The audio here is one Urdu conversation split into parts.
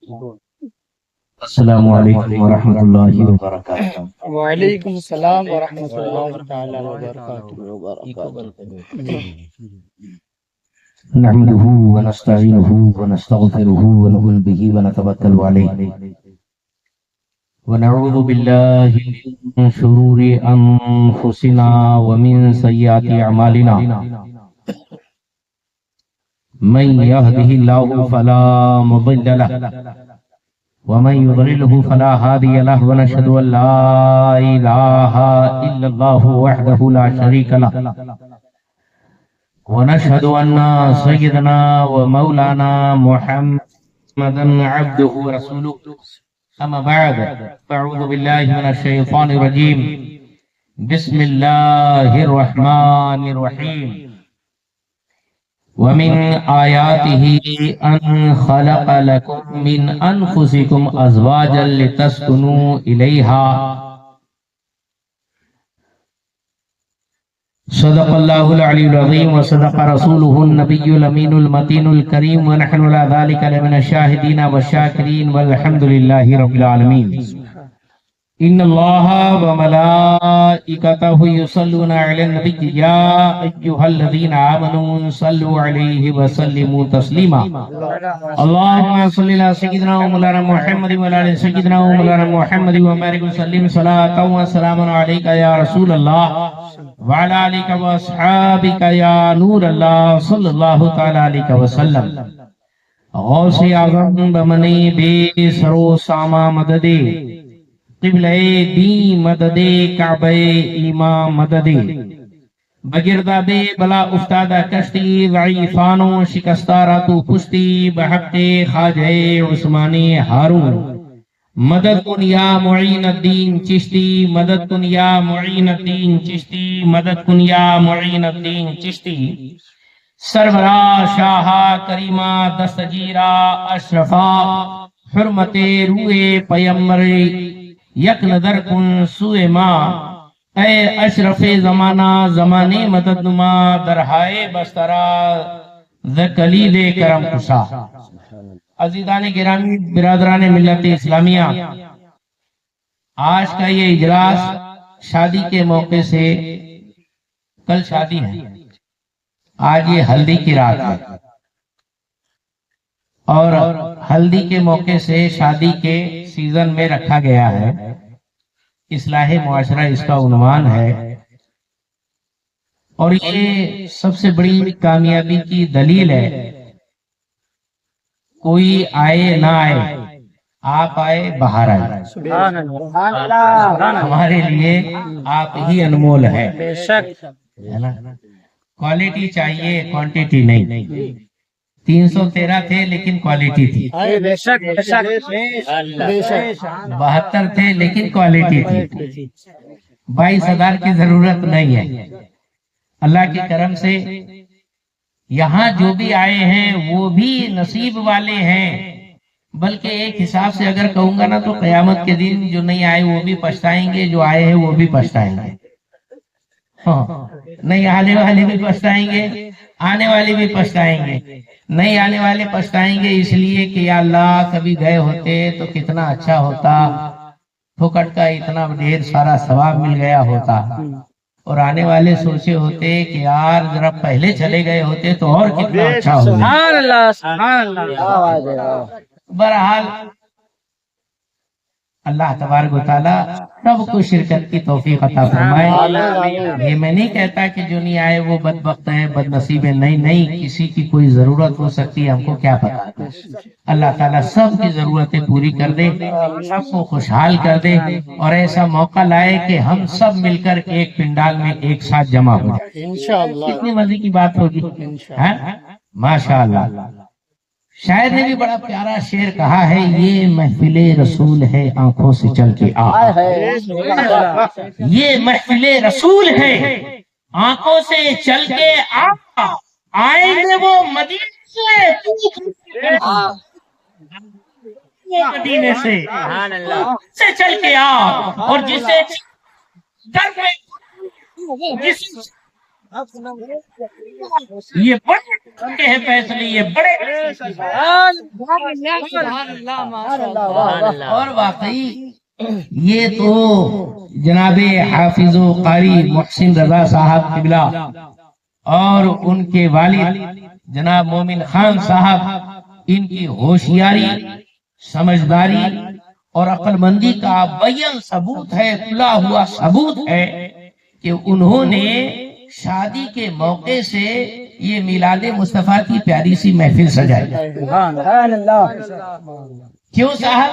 السلام علیکم ورحمۃ اللہ وبرکاتہ۔ وعلیکم السلام ورحمۃ اللہ تعالی وبرکاتہ۔ نحمده ونستعینه ونستغفره ونؤمن به ونتوکل علیہ ونعوذ باللہ من شرور انفسنا ومن سیئات اعمالنا، من يهده الله فلا مضل له ومن يضلله فلا هادي له، ونشهد أن لا إله إلا الله وحده لا شريك له، ونشهد أن سيدنا ومولانا محمدا عبده ورسوله، أما بعد فأعوذ بالله من الشيطان الرجيم، بسم الله الرحمن الرحيم۔ ومن آياته أن خلق لكم من أنفسكم أزواجا لتسكنوا إليها، صدق الله العلي العظيم وصدق رسوله النبي الأمين المتين الكريم، ونحن على ذلك لمن الشاهدين والشاكرين، والحمد لله رب العالمين۔ ان اللہ وملائکتہ یصلون علی النبی یا ایھا الذین آمنوا صلوا علیہ وسلموا تسلیما۔ اللہم صلی علی سیدنا و مولانا محمد و علی سیدنا و مولانا محمد وبارک وسلم صلاۃ و سلاما علیک یا رسول اللہ وعلی آلک و اصحابک یا نور اللہ صلی اللہ تعالی علیہ وسلم۔ غوث اعظم بمنی بے سرو ساما مددے، قبلہ دین مدد کعبہ ایمان مدد، بگردہ بے بلا افتادہ کشتی، ضعیفانوں شکستہ راتو پشتی، بحق خواجہ عثمانی ہارون، مدد کن یا معین الدین چشتی، مدد کن یا معین الدین چشتی، مدد کن یا معین الدین چشتی۔ سربراہ شاہا کریمہ دستگیرہ اشرفا، حرمت روح پیمبر یک نظر کن سوئے ماں، اے اشرف زمانہ زمانے مدد نما، درہائے بسترا ذکلیل کرم کشا۔ عزیزان گرامی، برادران ملت اسلامیہ، آج کا یہ اجلاس شادی کے موقع سے، کل شادی ہے، آج یہ ہلدی کی رات ہے، اور ہلدی کے موقع سے شادی کے سیزن میں رکھا گیا ہے۔ اصلاح معاشرہ اس کا عنوان ہے، اور یہ سب سے بڑی کامیابی کی دلیل ہے۔ کوئی آئے نہ آئے، آپ آئے باہر آئے، ہمارے لیے آپ ہی انمول ہے۔ کوالٹی چاہیے، کوانٹیٹی نہیں۔ 313 تھے لیکن کوالٹی تھی، 72 تھے لیکن کوالٹی تھی، 22,000 کی ضرورت نہیں ہے۔ اللہ کے کرم سے یہاں جو بھی آئے ہیں وہ بھی نصیب والے ہیں، بلکہ ایک حساب سے اگر کہوں گا نا تو قیامت کے دن جو نہیں آئے وہ بھی پچھتائیں گے، جو آئے ہیں وہ بھی پچھتائیں گے۔ نہیں آنے والے بھی پچھتائیں گے، آنے والے بھی پچھتائیں گے۔ نہیں آنے والے پچھتائیں گے اس لیے کہ یا اللہ کبھی گئے ہوتے تو کتنا اچھا ہوتا، پھکٹ کا اتنا ڈھیر سارا ثواب مل گیا ہوتا، اور آنے والے سوچے ہوتے کہ یار ذرا پہلے چلے گئے ہوتے تو اور کتنا اچھا ہوتا۔ بہرحال اللہ تبارک و تعالی سب کو شرکت کی توفیق عطا فرمائے۔ یہ میں نہیں کہتا کہ جو نہیں آئے وہ بدبخت ہیں، بد نصیب ہیں، نہیں، کسی کی کوئی ضرورت ہو سکتی ہے، ہم کو کیا پتا۔ اللہ تعالیٰ سب کی ضرورتیں پوری کر دے، سب کو خوشحال کر دے، اور ایسا موقع لائے کہ ہم سب مل کر ایک پنڈال میں ایک ساتھ جمع ہو جائیں۔ کتنی مزے کی بات ہوگی، ماشاءاللہ۔ شاعر نے بھی بڑا پیارا شعر کہا ہے، یہ محفل رسول ہے آنکھوں سے چل کے آ، یہ محفل رسول ہے آنکھوں سے چل کے آ، آئیں گے وہ مدینے سے چل کے آ، اور جسے یہ بڑے ہیں فیصلے، یہ بڑے اور واقعی یہ تو جناب حافظ و قاری محسن رضا صاحب قبلہ اور ان کے والد جناب مومن خان صاحب، ان کی ہوشیاری، سمجھداری اور عقل مندی کا بیان ثبوت ہے، کھلا ہوا ثبوت ہے کہ انہوں نے شادی کے موقع سے یہ میلاد مصطفیٰ کی پیاری سی محفل سجائی۔ کیوں صاحب؟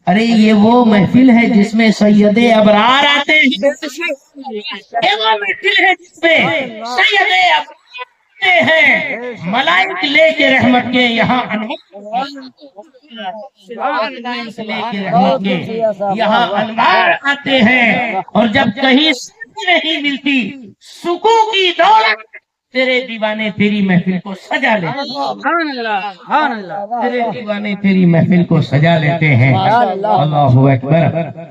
ارے یہ وہ محفل ہے جس میں سید ابرار آتے ہیں، یہ وہ محفل ہے جس میں سید ابرار آتے ہیں، ملائک لے کے رحمت کے یہاں یہاں انوار آتے ہیں، اور جب کہیں سکون نہیں ملتی، سکون کی دولت تیرے دیوانے تیری محفل کو سجا لیتے ہیں، تیرے دیوانے تیری محفل کو سجا لیتے ہیں۔ اللہ اکبر۔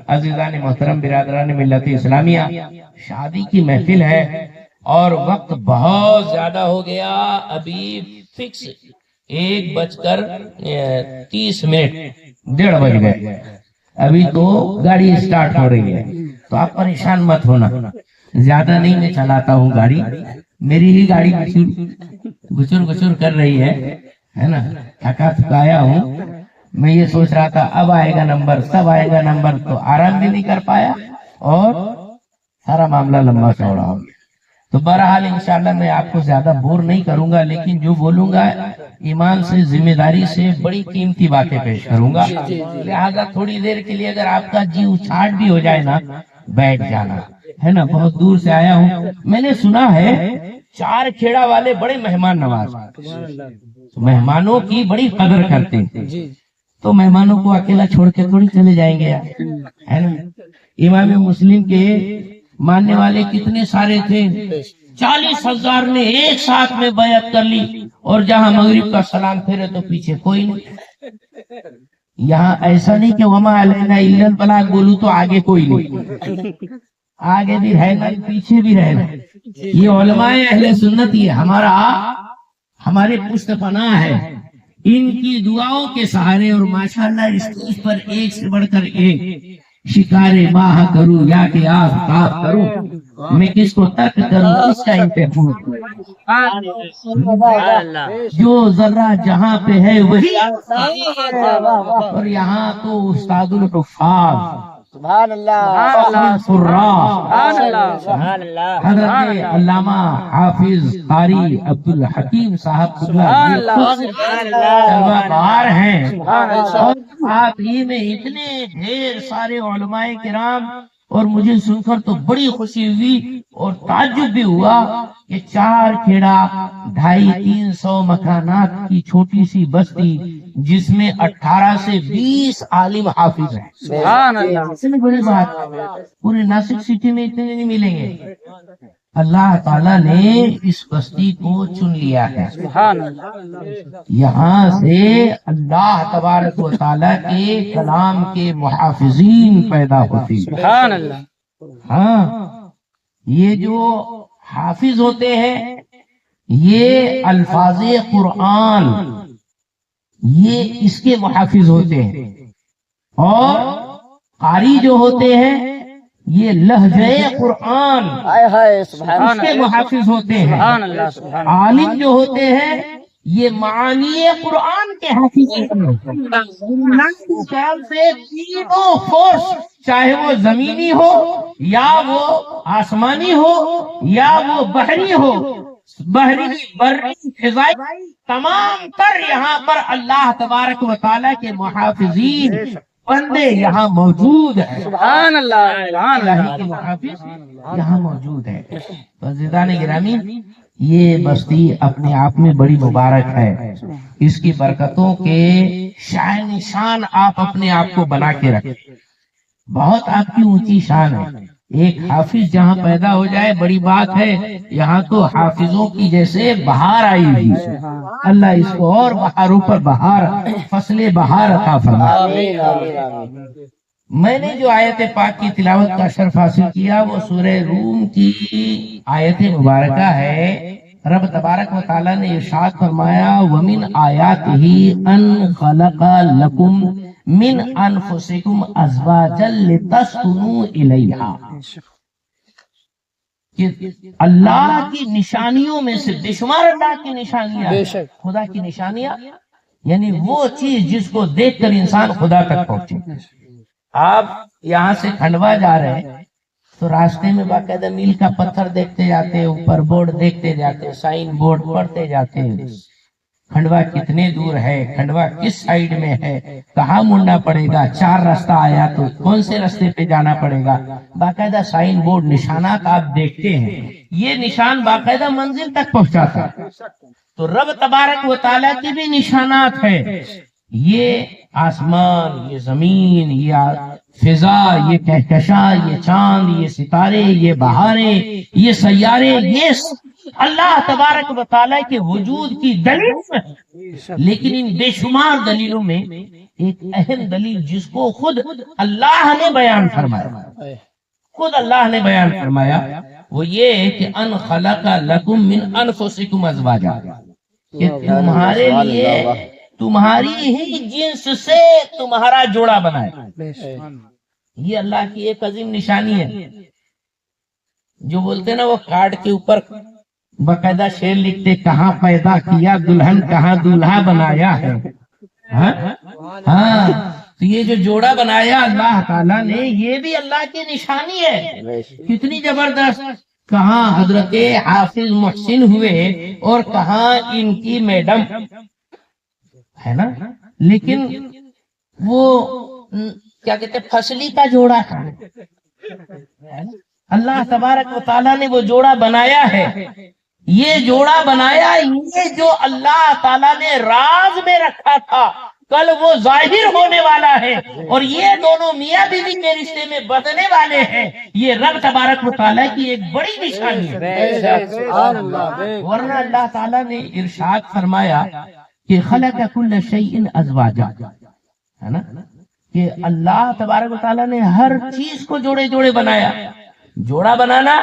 عزیزان محترم، برادران ملت اسلامیہ، شادی کی محفل ہے اور وقت بہت زیادہ ہو گیا، ابھی فکس 1:30، 1:30 بج گئے، ابھی تو گاڑی اسٹارٹ ہو رہی ہے، تو آپ پریشان مت ہونا، زیادہ نہیں میں چلاتا ہوں گاڑی، میری ہی گاڑی گچر کر رہی ہے نا، تھکا تھکایا ہوں، میں یہ سوچ رہا تھا اب آئے گا نمبر، سب آئے گا نمبر، تو آرام بھی نہیں کر پایا اور سارا معاملہ لمبا چوڑا ہو گیا۔ تو بہرحال انشاءاللہ میں آپ کو زیادہ بور نہیں کروں گا، لیکن جو بولوں گا ایمان سے، ذمہ داری سے، بڑی قیمتی باتیں پیش کروں گا، لہذا تھوڑی دیر کے لیے اگر آپ کا جی اچھاٹ بھی ہو جائے نا، بیٹھ جانا ہے نا، بہت دور سے آیا ہوں۔ میں نے سنا ہے چار کھیڑا والے بڑے مہمان نواز، مہمانوں کی بڑی قدر کرتے ہیں، تو مہمانوں کو اکیلا چھوڑ کے تھوڑی چلے جائیں گے ہے نا۔ امام مسلم کے ماننے والے کتنے سارے تھے، 40,000 نے ایک ساتھ میں بیعت کر لی، اور جہاں مغرب کا سلام پھیرے تو پیچھے کوئی نہیں۔ یہاں ایسا نہیں کہ وما علینا الا البلاغ بولوں تو آگے کوئی نہیں، آگے بھی رہنا پیچھے بھی رہنا۔ یہ علماء اہل سنت، یہ ہمارے پشت پناہ ہے، ان کی دعاؤں کے سہارے، اور ماشاءاللہ اس پر ایک سے بڑھ کر ایک شکار ماہ کروں یا کہ آفتاب کروں، میں کس کو ترک کروں، اس کا انتخاب جو ذرہ جہاں پہ ہے وہی، اور یہاں تو استاد الحفاظ سبحان اللہ، حضرت علامہ حافظ قاری عبدالحکیم صاحب جلوہ بار ہیں، اور آپ ہی میں اتنے ڈھیر سارے علماء کرام، اور مجھے سن کر تو بڑی خوشی ہوئی اور تعجب بھی ہوا کہ 4 کھیڑا 250-300 مکانات کی چھوٹی سی بستی، جس میں 18 سے 20 عالم حافظ ہیں۔ سبحان اللہ، اتنی بڑی بات پورے ناسک سٹی میں اتنے نہیں ملیں گے۔ اللہ تعالیٰ نے اس بستی کو چن لیا ہے، سبحان اللہ، یہاں سے اللہ تبارک و تعالیٰ کے کلام کے محافظین پیدا ہوتے ہیں۔ سبحان اللہ، ہاں، یہ جو حافظ ہوتے ہیں، یہ الفاظ قرآن، یہ اس کے محافظ ہوتے ہیں، اور قاری جو ہوتے ہیں یہ لہجہ قرآن اس کے محافظ ہوتے ہیں، سبحان اللہ، سبحان عالم جو ہوتے ہیں یہ معانی قرآن کے حافظ سے تینوں فورس، چاہے وہ زمینی ہو یا وہ آسمانی ہو یا وہ بحری ہو، بحری، بری، فضائی، تمام تر یہاں پر اللہ تبارک و تعالیٰ کے محافظین بندے یہاں موجود ہیں، سبحان اللہ، اللہ کے محافظ یہاں موجود ہے۔ عزیزان گرامی، یہ بستی اپنے آپ میں بڑی مبارک ہے، اس کی برکتوں کے شان نشان آپ اپنے آپ کو بنا کے رکھیں، بہت آپ کی اونچی شان ہے۔ ایک حافظ جہاں پیدا ہو جائے بڑی بات ہے، یہاں تو حافظوں کی جیسے بہار آئی ہوئی، اللہ اس کو اور بہاروں پر بہار، فصل بہار عطا فرمائے۔ میں نے جو آیت پاک کی تلاوت کا شرف حاصل کیا وہ سورہ روم کی آیت مبارکہ ہے۔ رب تبارک و تعالیٰ نے ارشاد فرمایا وَمِنْ آیَاتِهِ أَنْ خَلَقَ لَكُمْ مِنْ أَنفُسِكُمْ أَزْوَاجًا لِتَسْكُنُوا إِلَيْهَا، کہ اللہ کی نشانیوں میں سے بے شمار اللہ کی نشانیاں، خدا کی نشانیاں یعنی وہ چیز جس کو دیکھ کر انسان خدا تک پہنچے۔ آپ یہاں سے کھنڈوا جا رہے ہیں تو راستے میں باقاعدہ میل کا پتھر دیکھتے جاتے، اوپر بورڈ دیکھتے جاتے، سائن بورڈ پڑھتے جاتے، کھنڈوا کتنے دور ہے، کھنڈوا کس سائیڈ میں ہے، کہاں مڑنا پڑے گا، 4 راستہ آیا تو کون سے راستے پہ جانا پڑے گا، باقاعدہ سائن بورڈ نشانات آپ دیکھتے ہیں۔ یہ نشان باقاعدہ منزل تک پہنچاتا ہے۔ تو رب تبارک و تعالیٰ کی بھی نشانات ہے، یہ آسمان، یہ زمین، یہ فضا، یہ کہکشاں، یہ چاند، یہ ستارے، یہ بہاریں، یہ سیارے، یہ اللہ تبارک و تعالیٰ کے وجود کی دلیل ہے۔ لیکن ان بے شمار دلیلوں میں ایک اہم دلیل جس کو خود اللہ نے بیان فرمایا، خود اللہ نے بیان فرمایا، وہ یہ ہے کہ ان خلق لکم من انفسکم ازواجا، کہ تمہارے لیے تمہاری ہی جنس سے تمہارا جوڑا بنایا۔ یہ اللہ کی ایک عظیم نشانی ہے۔ جو بولتے نا وہ کارڈ کے اوپر باقاعدہ شعر لکھتے، کہاں پیدا کیا دلہن کہاں دولہا بنایا ہے۔ ہاں تو یہ جو جوڑا بنایا اللہ تعالیٰ نے، یہ بھی اللہ کی نشانی ہے۔ کتنی زبردست، کہاں حضرت حافظ محسن ہوئے اور کہاں ان کی میڈم ہے نا، لیکن وہ کیا کہتے فصلی کا جوڑا تھا۔ اللہ تبارک و تعالیٰ نے وہ جوڑا بنایا ہے، یہ جوڑا بنایا، یہ جو اللہ تعالیٰ نے راز میں رکھا تھا کل وہ ظاہر ہونے والا ہے، اور یہ دونوں میاں بیوی کے رشتے میں بدلنے والے ہیں۔ یہ رب تبارک و تعالیٰ کی ایک بڑی نشانی ہے۔ ورنہ اللہ تعالیٰ نے ارشاد فرمایا کہ خلق کل شیء ازواجا، ہے نا، کہ اللہ تبارک و تعالیٰ نے ہر چیز کو جوڑے جوڑے بنایا۔ جوڑا بنانا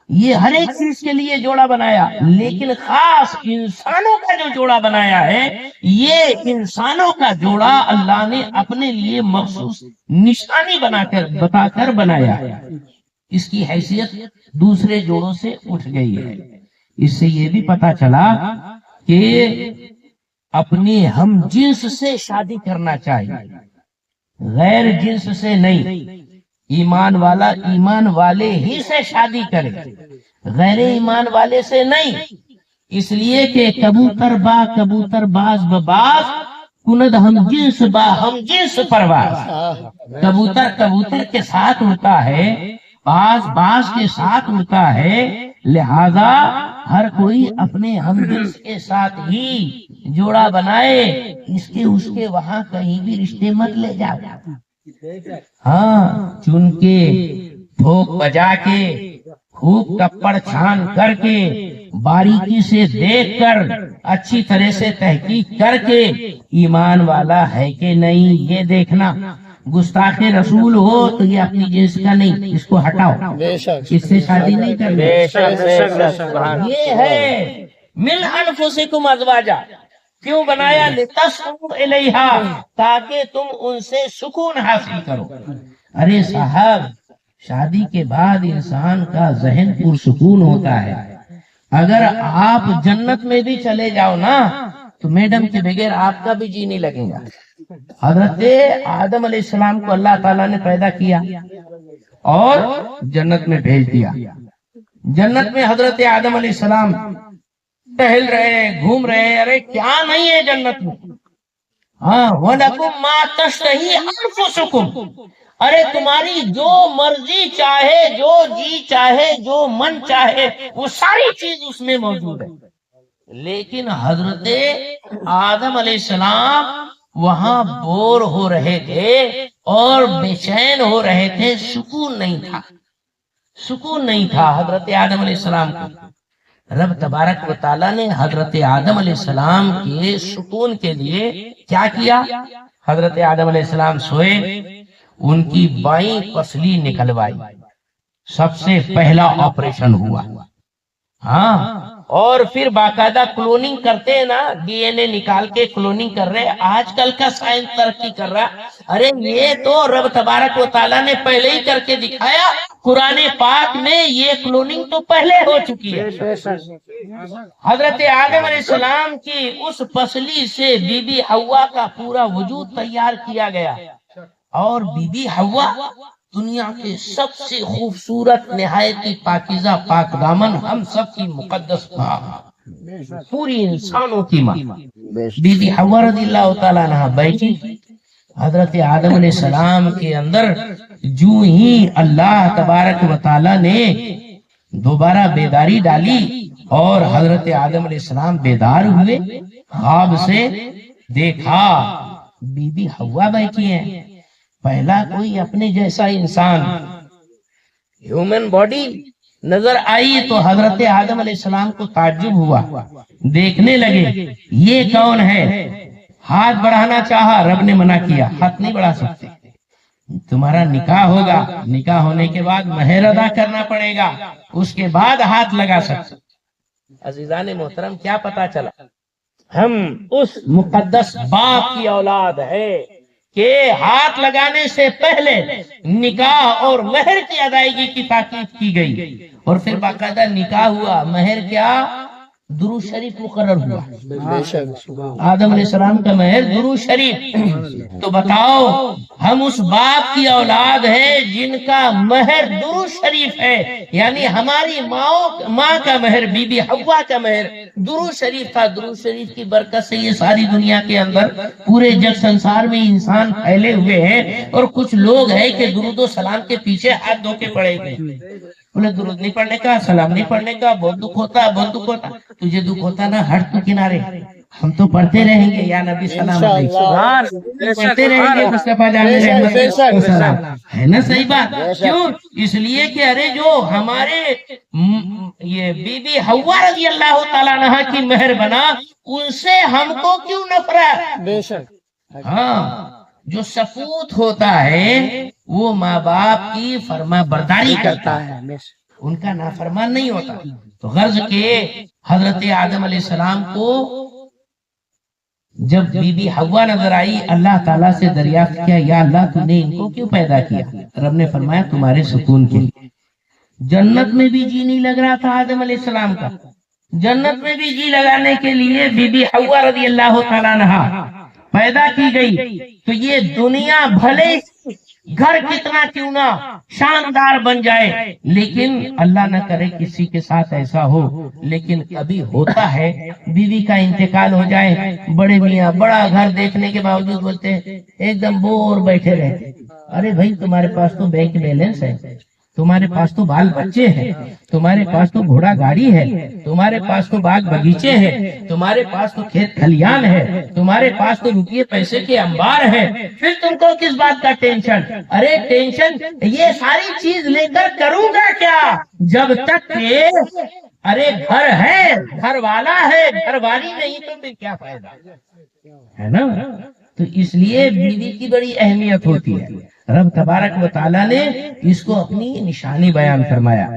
یہ ہر ایک چیز کے لیے جوڑا بنایا، لیکن خاص انسانوں کا جو جوڑا بنایا ہے، یہ انسانوں کا جوڑا اللہ نے اپنے لیے مخصوص نشانی بتا کر بنایا ہے۔ اس کی حیثیت دوسرے جوڑوں سے اٹھ گئی ہے۔ اس سے یہ بھی پتا چلا کہ اپنی ہم جنس سے شادی کرنا چاہیے، غیر جنس سے نہیں۔ ایمان والا ایمان والے ہی سے شادی کرے، غیر ایمان والے سے نہیں، اس لیے کہ کبوتر با کبوتر باز بباز کند ہم جنس با ہم جنس پرواز۔ کبوتر کبوتر کے ساتھ اڑتا ہے، باز باز کے ساتھ اڑتا ہے، لہذا ہر کوئی اپنے ہم جنس کے ساتھ ہی جوڑا بنائے، اس کے وہاں کہیں بھی رشتے مت لے جاؤ۔ ہاں چن کے بھوک بجا کے خوب کپڑ چھان کر کے باریکی سے دیکھ کر اچھی طرح سے تحقیق کر کے ایمان والا ہے کہ نہیں یہ دیکھنا۔ گستاخ رسول ہو تو یہ اپنی جنس کا نہیں، اس کو ہٹاؤ، اس سے شادی نہیں کرنی۔ یہ ہے من انفسکم ازواجا، کیوں بنایا؟ لتسکنوا الیہا، تاکہ تم ان سے سکون حاصل کرو۔ ارے صاحب، شادی کے بعد انسان کا ذہن پرسکون ہوتا ہے۔ اگر آپ جنت میں بھی چلے جاؤ نا تو میڈم کے بغیر آپ کا بھی جی نہیں لگے گا۔ حضرت آدم علیہ السلام کو اللہ تعالیٰ نے پیدا کیا اور جنت میں بھیج دیا۔ جنت میں حضرت آدم علیہ السلام ٹہل رہے ہیں، گھوم رہے ہیں، ارے کیا نہیں ہے جنت میں؟ ہاں وَلَكُمْ مَا تَشْتَهِي أَنفُسُكُمْ، ارے تمہاری جو مرضی چاہے، جو جی چاہے، جو من چاہے، وہ ساری چیز اس میں موجود ہے۔ لیکن حضرت آدم علیہ السلام وہاں بور ہو رہے تھے اور بے چین ہو رہے تھے، سکون نہیں تھا، سکون نہیں تھا حضرت آدم علیہ السلام کو۔ رب تبارک و تعالیٰ نے حضرت آدم علیہ السلام کے سکون کے لیے کیا کیا؟ حضرت آدم علیہ السلام سوئے، ان کی بائیں پسلی نکلوائی، سب سے پہلا آپریشن ہوا۔ ہاں، اور پھر باقاعدہ کلوننگ کرتے ہیں نا، ڈی این اے نکال کے کلوننگ کر رہے۔ آج کل کا سائنس ترقی کر رہا، ارے یہ تو رب تبارک و تعالیٰ نے پہلے ہی کر کے دکھایا، قرآن پاک میں یہ کلوننگ تو پہلے ہو چکی ہے۔ حضرت آدم علیہ السلام کی اس پسلی سے بی بی حوا کا پورا وجود تیار کیا گیا، اور بی بی حوا دنیا کے سب سے خوبصورت، نہایت ہی پاکیزہ، پاک دامن، ہم سب کی مقدس ماں، پوری انسانوں کی ماں بی بی حوا رضی اللہ تعالیٰ عنہ بیٹھی حضرت آدم علیہ السلام کے اندر۔ جو ہی اللہ تبارک و تعالیٰ نے دوبارہ بیداری ڈالی اور حضرت آدم علیہ السلام بیدار ہوئے، خواب سے دیکھا بی بی حوا بیٹھی ہیں۔ پہلا کوئی اپنے جیسا انسان، ہیومن باڈی نظر آئی تو حضرت آدم علیہ السلام کو تعجب ہوا، دیکھنے لگے یہ کون ہے۔ ہاتھ بڑھانا چاہا، رب نے منع کیا، ہاتھ نہیں بڑھا سکتے، تمہارا نکاح ہوگا، نکاح ہونے کے بعد مہر ادا کرنا پڑے گا، اس کے بعد ہاتھ لگا سکتے۔ عزیزان محترم، کیا پتا چلا؟ ہم اس مقدس باپ کی اولاد ہے کہ ہاتھ لگانے سے پہلے نکاح اور مہر کی ادائیگی کی تاکید کی گئی، اور پھر باقاعدہ نکاح ہوا، مہر کیا؟ درود شریف مقرر ہوا۔ آدم علیہ السلام کا مہر درود شریف۔ تو بتاؤ، ہم اس باپ کی اولاد ہے جن کا مہر درود شریف ہے، یعنی ہماری ماں کا مہر، بی بی حوا کا مہر درود شریف تھا۔ درود شریف کی برکت سے یہ ساری دنیا کے اندر، پورے جگ سنسار میں انسان پھیلے ہوئے ہیں، اور کچھ لوگ ہیں کہ درود و سلام کے پیچھے ہاتھ دھو کے پڑے گئے، بولے درود نہیں پڑھنے کا، سلام نہیں پڑھنے کا، بہت دکھ ہوتا، بہت دکھ ہوتا۔ تجھے دکھ ہوتا نا، ہٹ تو کنارے، ہم تو پڑھتے رہیں گے یا نبی سلام علیہ، پڑھتے رہیں گے مصطفیٰ جان علیہ السلام، ہے نا؟ صحیح بات۔ کیوں؟ اس لیے کہ ارے جو ہمارے یہ بی بی حوا رضی اللہ تعالیٰ عنہ کی مہر بنا، ان سے ہم کو کیوں نفرت؟ بے شک۔ ہاں، جو سپوت ہوتا ہے وہ ماں باپ کی فرما برداری کرتا ہے، ان کا نافرمان نہیں ہوتا۔ تو غرض کہ حضرت آدم علیہ السلام کو جب بی بی حوا نظر آئی، اللہ تعالیٰ سے دریافت کیا، یا اللہ تو نے ان کو کیوں پیدا کیا؟ رب نے فرمایا تمہارے سکون کے لیے۔ جنت میں بھی جی نہیں لگ رہا تھا آدم علیہ السلام کا، جنت میں بھی جی لگانے کے لیے بی بی حوا رضی اللہ تعالیٰ عنہا پیدا کی گئی۔ تو یہ دنیا بھلے گھر کتنا کیوں نہ شاندار بن جائے، لیکن اللہ نہ کرے کسی کے ساتھ ایسا ہو، لیکن ابھی ہوتا ہے، بیوی کا انتقال ہو جائے، بڑے میاں بڑا گھر دیکھنے کے باوجود بولتے ہیں ایک دم بور بیٹھے رہتے۔ ارے بھائی، تمہارے پاس تو بینک بیلنس ہے، تمہارے پاس تو بال بچے ہیں، تمہارے پاس تو گھوڑا گاڑی ہے، تمہارے پاس تو باغ بگیچے ہیں، تمہارے پاس تو کھیت کھلیان ہے، تمہارے پاس تو روپیے پیسے کے انبار ہے، پھر تم کو کس بات کا ٹینشن؟ ارے ٹینشن یہ ساری چیز لے کر کروں گا کیا جب تک کہ ارے گھر ہے، گھر والا ہے، گھر والی نہیں تو پھر کیا فائدہ ہے نا؟ تو اس لیے بیوی کی بڑی اہمیت ہوتی ہے۔ رب تبارک و تعالیٰ نے اس کو اپنی نشانی بیان فرمایا۔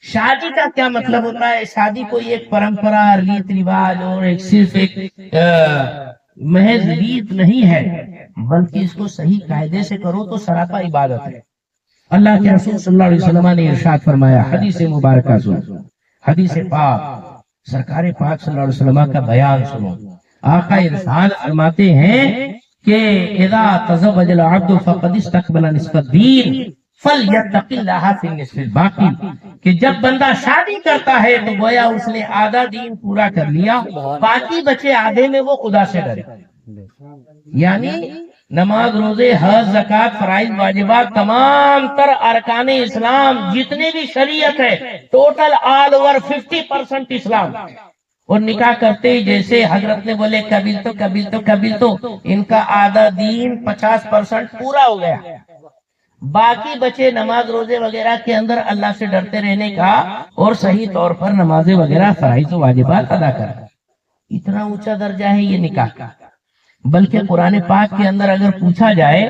شادی کا کیا مطلب ہوتا ہے؟ شادی کوئی ایک پرمپرا، ریت رواج اور ایک صرف ایک محض ریت نہیں ہے، بلکہ اس کو صحیح قاعدے سے کرو تو سراپا عبادت ہے۔ اللہ کے رسول صلی اللہ علیہ وسلم نے ارشاد فرمایا، حدیث مبارکہ سنو، حدیث پاک، سرکار پاک صلی اللہ علیہ وسلم کا بیان سنو۔ آقا ارشاد فرماتے ہیں کہ اذا تزوج العبد فقد استقبل نصف الدین فلیتق اللہ فی النصف الباقی، کہ جب بندہ شادی کرتا ہے تو گویا اس نے آدھا دین پورا کر لیا، باقی بچے آدھے میں وہ خدا سے ڈرے۔ یعنی نماز، روزے، حج، زکوٰۃ، فرائض، واجبات، تمام تر ارکان اسلام جتنے بھی شریعت ہے، ٹوٹل آل اوور 50% اسلام۔ اور نکاح کرتے ہی جیسے حضرت نے بولے قبیل تو ان کا آدھا دین 50% پورا ہو گیا، باقی بچے نماز، روزے وغیرہ کے اندر اللہ سے ڈرتے رہنے کا اور صحیح طور پر نمازیں وغیرہ فرائض و واجبات ادا کرنا۔ اتنا اونچا درجہ ہے یہ نکاح کا۔ بلکہ قرآن پاک کے اندر اگر پوچھا جائے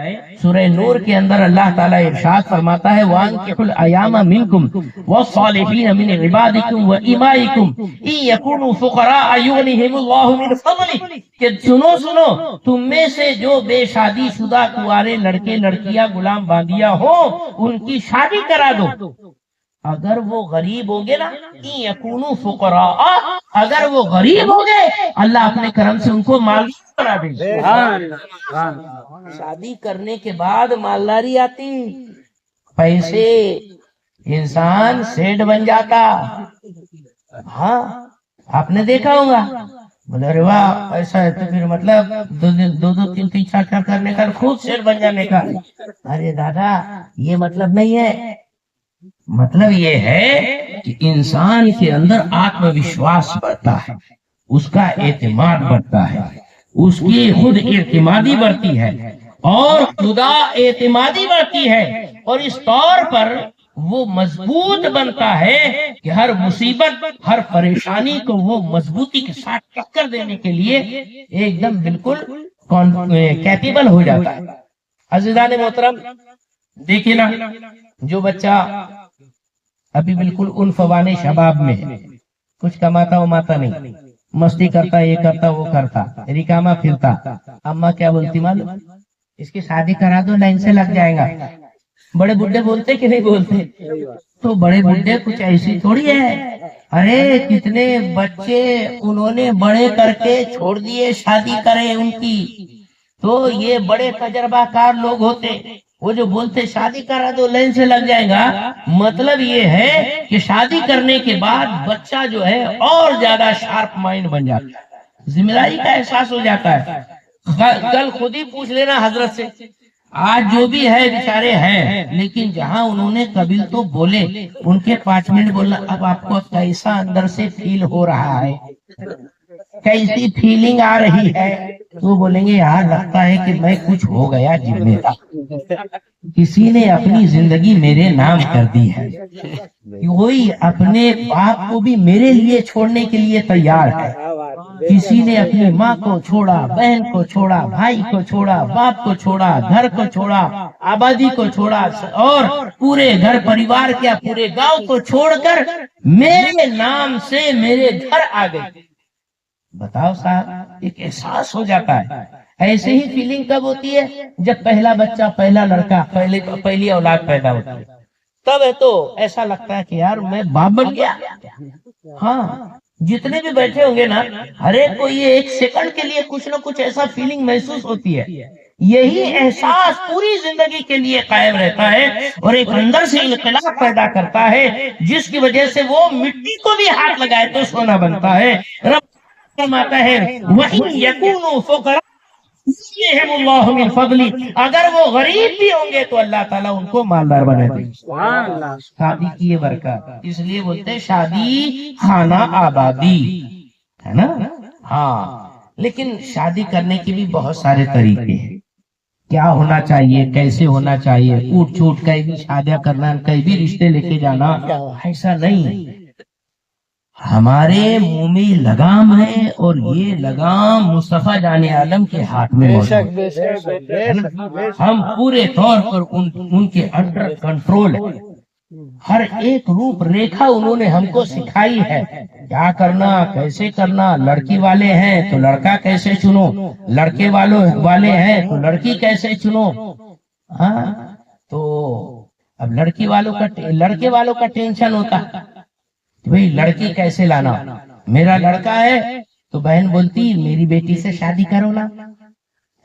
سورہ نور کے اندر اللہ تعالیٰ ارشاد فرماتا ہے وَأَنكِحُوا الْأَيَامَ مِنكُمْ وَالصَّالِحِينَ مِنْ عِبَادِكُمْ وَإِمَائِكُمْ إِنْ يَكُونُوا فُقَرَاءَ يُغْنِهِمُ اللَّهُ مِنْ فَضْلِهِ کہ سنو تم میں سے جو بے شادی شدہ کنوارے لڑکے لڑکیاں غلام باندیا ہو ان کی شادی کرا دو اگر وہ غریب ہوں گے نا یکونوا فقراء اگر وہ غریب ہوں گے اللہ اپنے کرم سے ان کو مالدار بنا دے گا۔ شادی کرنے کے بعد مالداری آتی پیسے انسان سیٹ بن جاتا۔ ہاں آپ نے دیکھا ہوگا بولے ارے واہ ایسا ہے تو پھر مطلب دو تین تین چار چار کرنے کا خود سیٹ بن جانے کا۔ ارے دادا یہ مطلب نہیں ہے، مطلب یہ ہے کہ انسان کے اندر آتم وشواس بڑھتا ہے، اس کا اعتماد بڑھتا ہے، اس کی خود اعتمادی بڑھتی ہے اور خدا اعتمادی بڑھتی ہے، اور اس طور پر وہ مضبوط بنتا ہے کہ ہر مصیبت ہر پریشانی کو وہ مضبوطی کے ساتھ ٹکر دینے کے لیے ایک دم بالکل کیپیبل ہو جاتا ہے۔ عزیزان محترم دیکھیں نا، جو بچہ ابھی بالکل ان فوان شباب میں کچھ کماتا وماتا نہیں، مستی کرتا یہ کرتا وہ کرتا ریکاما پھرتا، اماں کیا بولتی معلوم؟ اس کی شادی کرا دو لائن سے لگ جائے گا۔ بڑے بڈھے بولتے کہ نہیں بولتے؟ تو بڑے بڈھے کچھ ایسی تھوڑی ہے، ارے کتنے بچے انہوں نے بڑے کر کے چھوڑ دیے شادی کرے ان کی۔ تو یہ بڑے تجربہ کار لوگ ہوتے، وہ جو بولتے شادی کرا دو لائن سے لگ جائے گا، مطلب یہ ہے کہ شادی کرنے کے بعد بچہ جو ہے اور زیادہ شارپ مائنڈ بن جاتا ہے، ذمہ داری کا احساس ہو جاتا ہے۔ کل خود ہی پوچھ لینا حضرت سے، آج جو بھی ہے بیچارے ہیں لیکن جہاں انہوں نے قبیل تو بولے ان کے 5 منٹ بولنا، اب آپ کو کیسا اندر سے فیل ہو رہا ہے، کیسی فیلنگ آ رہی ہے؟ تو بولیں گے یار لگتا ہے کہ میں کچھ ہو گیا ذمہ دار، کسی نے اپنی زندگی میرے نام کر دی ہے، وہی اپنے باپ کو بھی میرے لیے چھوڑنے کے لیے تیار ہے، کسی نے اپنی ماں کو چھوڑا، بہن کو چھوڑا، بھائی کو چھوڑا، باپ کو چھوڑا، گھر کو چھوڑا، آبادی کو چھوڑا، اور پورے گھر پریوار کیا پورے گاؤں کو چھوڑ کر میرے نام سے میرے گھر آ گئے۔ بتاؤ صاحب، ایک احساس ہو جاتا ہے۔ ایسے ہی فیلنگ کب ہوتی ہے؟ جب پہلا بچہ، پہلا لڑکا، پہلی اولاد پیدا ہوتی ہے، تب ہے تو ایسا لگتا ہے کہ یار میں باپ بن گیا۔ ہاں جتنے بھی بیٹھے ہوں گے نا، ہر ایک کو یہ ایک سیکنڈ کے لیے کچھ نہ کچھ ایسا فیلنگ محسوس ہوتی ہے۔ یہی احساس پوری زندگی کے لیے قائم رہتا ہے اور ایک اندر سے انقلاب پیدا کرتا ہے، جس کی وجہ سے وہ مٹی کو بھی ہاتھ لگائے تو سونا بنتا ہے۔ رب فرماتا ہے وَإِن يَكُونُوا فُقَرَاءَ يُغْنِهِمُ اللَّهُ مِنْ فَضْلِهِ، اگر وہ غریب بھی ہوں گے تو اللہ تعالیٰ ان کو مالدار بنا دے گا۔ شادی کی یہ برکت، اس لیے بولتے ہیں شادی خانہ آبادی ہے نا۔ ہاں لیکن شادی کرنے کے بھی بہت سارے طریقے ہیں، کیا ہونا چاہیے، کیسے ہونا چاہیے، اوٹ چھوٹ کہیں بھی شادیاں کرنا، کہیں بھی رشتے لے کے جانا، ایسا نہیں۔ ہمارے منہ میں لگام ہے اور یہ لگام مصطفیٰ جان عالم کے ہاتھ میں موجود ہے، ہم پورے طور پر ان کے انڈر کنٹرول ہے۔ ہر ایک روپ ریکھا انہوں نے ہم کو سکھائی ہے، کیا کرنا، کیسے کرنا۔ لڑکی والے ہیں تو لڑکا کیسے چنو، لڑکے والے ہیں تو لڑکی کیسے چنو۔ ہاں تو اب لڑکے والوں کا ٹینشن ہوتا بھئی لڑکی کیسے لانا۔ میرا لڑکا ہے تو بہن بولتی میری بیٹی سے شادی کرو نا،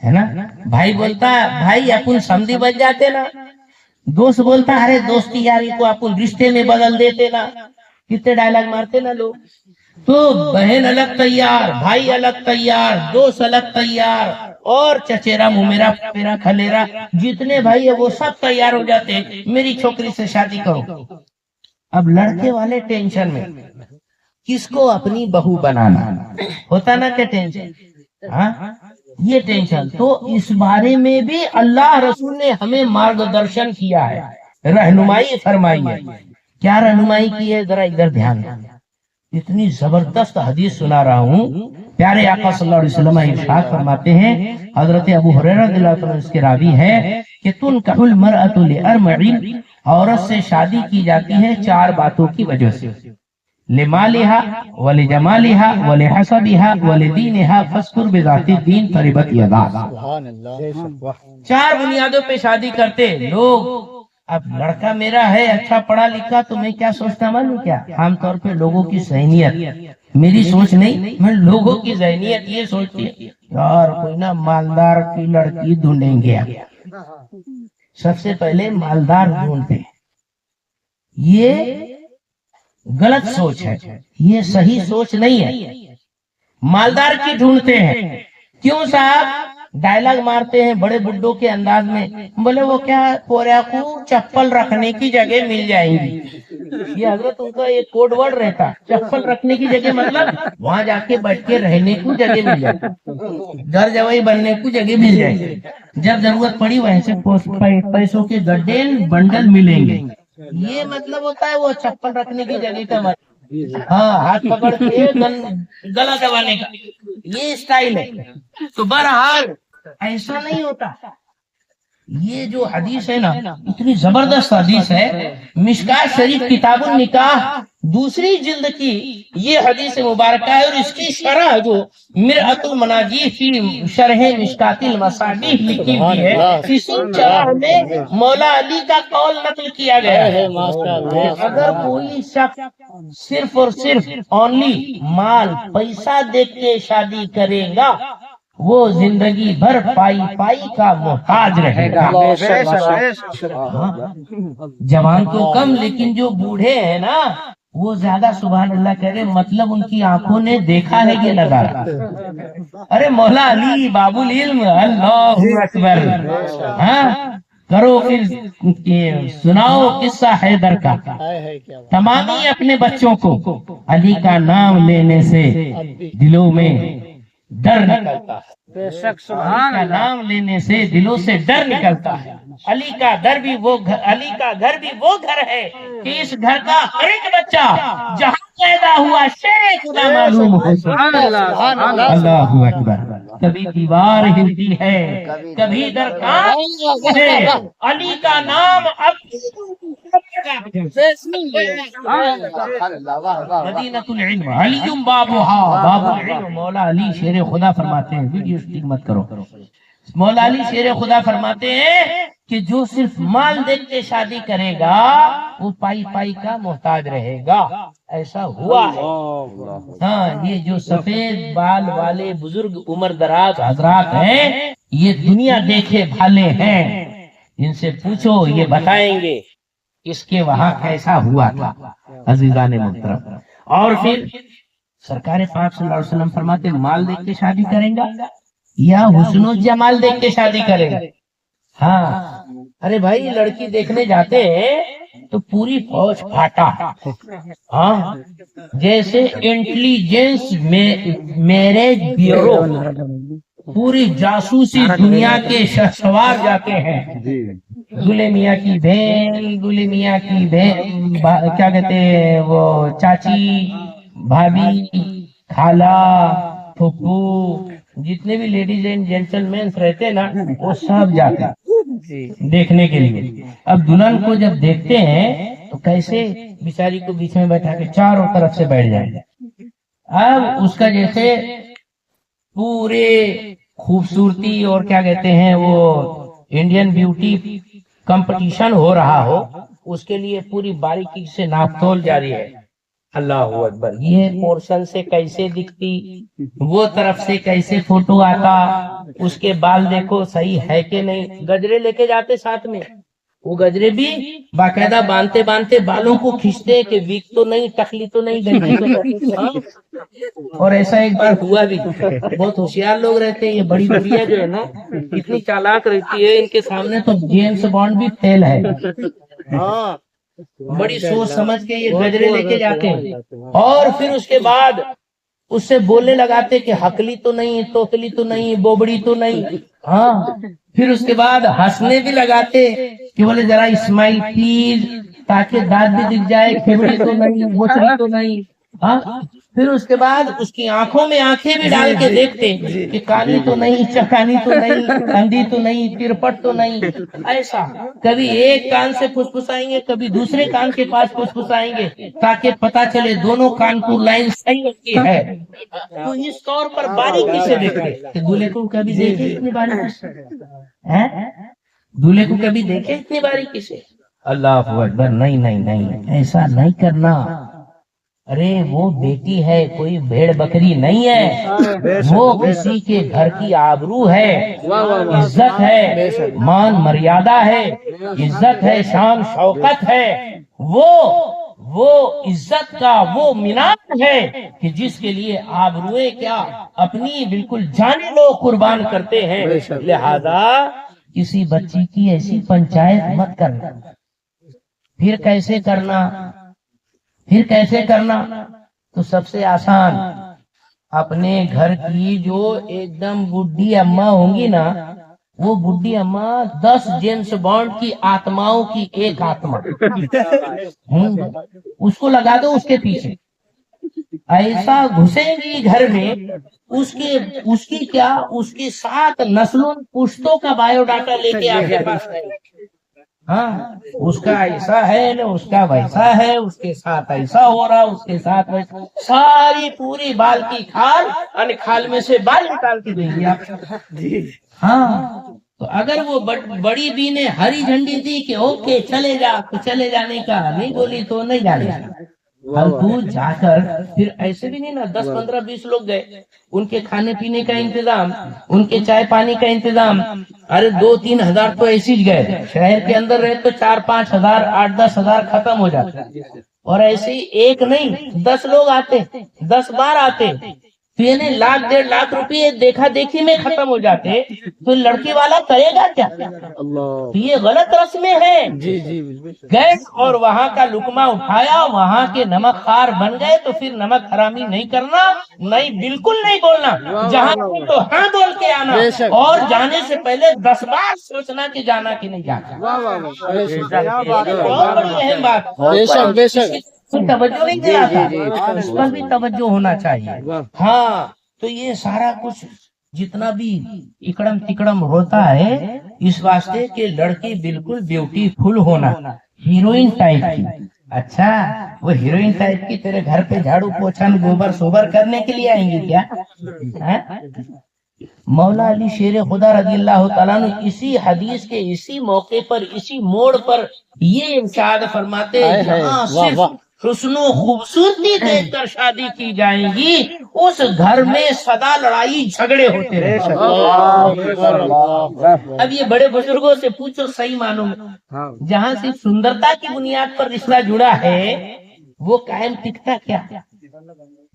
ہے نا۔ بھائی بولتا بھائی اپن سمدھی بن جاتے نا، دوست بولتا ارے دوستی یاری کو اپن رشتے میں بدل دیتے نا، کتنے ڈائلاگ مارتے نا لوگ۔ تو بہن الگ تیار، بھائی الگ تیار، دوست الگ تیار، اور چچیرا ممیرا پیرا کھلیرا جتنے بھائی ہے وہ سب تیار ہو جاتے ہیں میری چھوکری سے شادی کرو۔ اب لڑکے والے ٹینشن میں کس کو اپنی بہو بنانا ہوتا نا، کیا ٹینشن، ہاں یہ ٹینشن۔ تو اس بارے میں بھی اللہ رسول نے ہمیں مارگدرشن کیا ہے، رہنمائی فرمائی ہے۔ کیا رہنمائی کی ہے؟ ذرا ادھر دھیان دیں۔ اتنی زبردست حدیث سنا رہا ہوں. پیارے آقا صلی اللہ علیہ وسلم ارشاد فرماتے ہیں، حضرت ابو ہریرہ رضی اللہ عنہ اس کے راوی ہے کہ تنکح المرأۃ لاربع، عورت سے شادی کی جاتی ہے 4 باتوں کی وجہ سے، لمالہا ولجمالہا ولحسبہا ولدینہا فاذکر بذات الدین تربت یداک. سبحان اللہ. 4 بنیادوں پہ شادی کرتے لوگ. اب لڑکا میرا ہے اچھا پڑھا لکھا تو میں کیا سوچتا معلوم کیا، عام طور پہ لوگوں کی ذہنیت، میری سوچ نہیں، میں لوگوں کی ذہنیت یہ سوچتی ہے یار کوئی نہ مالدار کی لڑکی ڈھونڈیں گے. سب سے پہلے مالدار ڈھونڈتے، یہ غلط سوچ ہے، یہ صحیح سوچ نہیں ہے. مالدار کی ڈھونڈتے ہیں. کیوں صاحب؟ ڈائلاگ مارتے ہیں بڑے بڈھوں کے انداز میں، بولے وہ کیا پوریا کو چپل رکھنے کی جگہ مل جائیں گی. یہ حضرت ان کا ایک کوڈ ورڈ رہتا، چپل رکھنے کی جگہ مطلب وہاں جا کے بیٹھ کے رہنے کو جگہ مل جائے، گھر جوائی بننے کو جگہ مل جائے، جب ضرورت پڑی ویسے پیسوں کے گڈھے بنڈل ملیں گے. یہ مطلب ہوتا ہے وہ چپل رکھنے کی جگہ کا مطلب. ہاں، ہاتھ پکڑ کے گلا دبانے کا یہ اسٹائل ہے. تو بہرحال ایسا نہیں ہوتا. یہ جو حدیث ہے نا اتنی زبردست حدیث ہے. مشکات شریف کتاب النکاح 2 جلد کی یہ حدیث مبارکہ ہے، اور اس کی شرح جو مرعۃ المناجی فی شرح مشکات المصابیح لکھی ہوئی ہے، اسی شرح میں مولا علی کا قول نقل کیا گیا ہے. اگر کوئی شخص صرف اور صرف اونلی مال پیسہ دیکھ کے شادی کرے گا وہ زندگی بھر پائی کا محتاج رہے گا. جوان تو کم، لیکن جو بوڑھے ہیں نا وہ زیادہ سبحان اللہ کہہ رہے، مطلب ان کی آنکھوں نے دیکھا ہے یہ نظارہ. ارے مولا علی باب العلم، اللہ اکبر. ہاں کرو پھر سناؤ قصہ حیدر کا. تمام ہی اپنے بچوں کو علی کا نام لینے سے دلوں میں ڈر نکلتا ہے. علی کا نام لینے سے دلوں سے ڈر نکلتا ہے. علی کا گھر بھی وہ گھر ہے کہ اس گھر کا ہر ایک بچہ جہاں پیدا ہوا شیر خدا معلوم ہو. اللہ اکبر. کبھی دیوار ہلتی ہے کبھی درکان ہے، علی کا نام اب مدینۃ العلم علی بابها باب العلم. مولا علی شیر خدا فرماتے ہیں، ویڈیو شوٹنگ مت کرو. مولا علی شیر خدا فرماتے ہیں کہ جو صرف مال دیکھ کے شادی کرے گا وہ پائی کا محتاج رہے گا. ایسا ہوا ہے. ہاں، یہ جو سفید بال والے بزرگ عمر دراز حضرات ہیں یہ دنیا دیکھے بھالے ہیں، ان سے پوچھو یہ بتائیں گے اس کے وہاں کیسا ہوا تھا. عزیزان محترم، اور پھر سرکار پاک صلی اللہ علیہ وسلم فرماتے مال دیکھ کے شادی کریں گا یا حسن و جمال دیکھ کے شادی کریں گا. ہاں، ارے بھائی لڑکی دیکھنے جاتے ہیں تو پوری فوج پھاٹا. ہاں، جیسے انٹیلیجنس میرج بیورو، پوری جاسوسی دنیا کے شہسوار جاتے ہیں. گلے میاں کی بہن کیا کہتے ہیں وہ چاچی، بھابھی، خالہ، پھپھو، جتنے بھی لیڈیز اینڈ جینٹل مین رہتے نا وہ سب جاتے دیکھنے کے لیے. اب دلہن کو جب دیکھتے ہیں تو کیسے بیچاری کو بیچ میں بیٹھا کے چاروں طرف سے بیٹھ جائیں. اب اس کا جیسے پورے خوبصورتی اور کیا کہتے ہیں وہ انڈین بیوٹی کمپٹیشن ہو رہا ہو، اس کے لیے پوری باریکی سے ناپ تول جاری ہے. اللہ اکبر. یہ پورشن سے کیسے دکھتی، وہ طرف سے کیسے فوٹو آتا، اس کے بال دیکھو صحیح ہے کہ نہیں. گجرے لے کے جاتے ساتھ میں، وہ گجرے بھی باقاعدہ باندھتے بالوں کو کھینچتے کہ ویک تو نہیں، ٹکلی تو نہیں گئی. اور ایسا ایک بار ہوا بھی. بہت ہوشیار لوگ رہتے ہیں، یہ بڑی دنیا جو ہے نا اتنی چالاک رہتی ہے، ان کے سامنے تو جیمس بانڈ بھی فیل ہے. بڑی سوچ سمجھ کے یہ گجرے لے کے جاتے ہیں، اور پھر اس کے بعد اس سے بولنے لگاتے کہ ہکلی تو نہیں، توتلی تو نہیں، بوبڑی تو نہیں. ہاں، پھر اس کے بعد ہنسنے بھی لگاتے کہ بولے ذرا اسمائل پلیز، تاکہ دانت بھی دکھ جائے، کھیبڑی تو نہیں، بوچڑی تو نہیں. ہاں پھر اس کے بعد اس کی آنکھوں میں آنکھیں بھی ڈال کے دیکھتے کہ کانی تو نہیں، چکانی تو نہیں، اندھی تو نہیں، ترپٹ تو نہیں. ایسا کبھی ایک کان سے پھسپھسائیں گے، کبھی دوسرے کان کے پاس پھسپھسائیں گے تاکہ پتا چلے دونوں کان کو لائن صحیح کی ہے. تو اس طور پر باریکی سے دیکھتے کہ دولہے کو کبھی دیکھے اتنی باریکی سے، دولہے کو کبھی دیکھے اتنی باریکی سے. اللہ اکبر. نہیں نہیں نہیں، ایسا نہیں کرنا. ارے وہ بیٹی ہے، کوئی بھیڑ بکری نہیں ہے، وہ کسی کے گھر کی آبرو ہے، عزت ہے، مان مریادہ ہے، عزت ہے، شان شوکت ہے. وہ عزت کا وہ مینار ہے کہ جس کے لیے آبروئے کیا اپنی بالکل جانے لوگ قربان کرتے ہیں. لہذا کسی بچی کی ایسی پنچایت مت کرنا. پھر کیسے کرنا؟ تو سب سے آسان، اپنے گھر کی جو ایک دم بڈھی اماں ہوں گی نا، وہ بڈھی اماں 10 جیمس بانڈ کی آتماؤں کی ایک آتما، اس کو لگا دو اس کے پیچھے. ایسا گھسیں گی گھر میں، اس کی 7 نسلوں پشتوں کا بایو ڈاٹا لے کے آپ کے پاس آئیں گے. ہاں اس کا ایسا ہے نا، اس کا ویسا ہے، اس کے ساتھ ایسا ہو رہا، اس کے ساتھ ویسا، ساری پوری بال کی کھال میں سے بال نکال کے دیں گے آپ. ہاں تو اگر وہ بڑی بی نے ہری جھنڈی دی کہ اوکے چلے جا، تو چلے جانے کا، نہیں بولی تو نہیں جانے کا. اب تو جا کر پھر ایسے بھی نہیں نا، 10 15 20 لوگ گئے، ان کے کھانے پینے کا انتظام، ان کے چائے پانی کا انتظام. ارے 2-3 ہزار تو ایسے ہی گئے. شہر کے اندر رہے تو 4-5 ہزار 8-10 ہزار ختم ہو جاتے. اور ایسے ہی ایک نہیں 10 لوگ آتے، 10 بار آتے، تو یعنی 1,00,000-1,50,000 روپئے دیکھا دیکھی میں ختم ہو جاتے. تو لڑکی والا کرے گا کیا؟ یہ غلط رسمیں ہیں. گئے اور وہاں کا لقمہ اٹھایا، وہاں کے نمک خوار بن گئے، تو پھر نمک حرامی نہیں کرنا، نہیں بالکل نہیں بولنا. جہاں تو ہاں بول کے آنا، اور جانے سے پہلے 10 بار سوچنا کہ جانا کہ نہیں جانا. بہت بڑی اہم بات، توجہ نہیں دیا تھا، اس پر بھی توجہ ہونا چاہیے. ہاں تو یہ سارا کچھ جتنا بھی اکڑم تکڑم ہوتا ہے، اس واسطے کہ لڑکی بالکل بیوٹیفل ہونا، ہیروئن ٹائپ کی. اچھا وہ ہیروئن ٹائپ کی تیرے گھر پہ جھاڑو پوچھن گوبر سوبر کرنے کے لیے آئیں گی کیا؟ مولا علی شیر خدا رضی اللہ تعالیٰ نے اسی حدیث کے اسی موقع پر، اسی موڑ پر یہ ارشاد فرماتے، جہاں صرف حسن و خوبصورتی دیکھ کر شادی کی جائے گی، اس گھر میں سدا لڑائی جھگڑے ہوتے رہے. اب یہ بڑے بزرگوں سے پوچھو، صحیح معنوں میں جہاں سے سندرتا کی بنیاد پر رشتہ جڑا ہے، وہ قائم ٹکتا کیا؟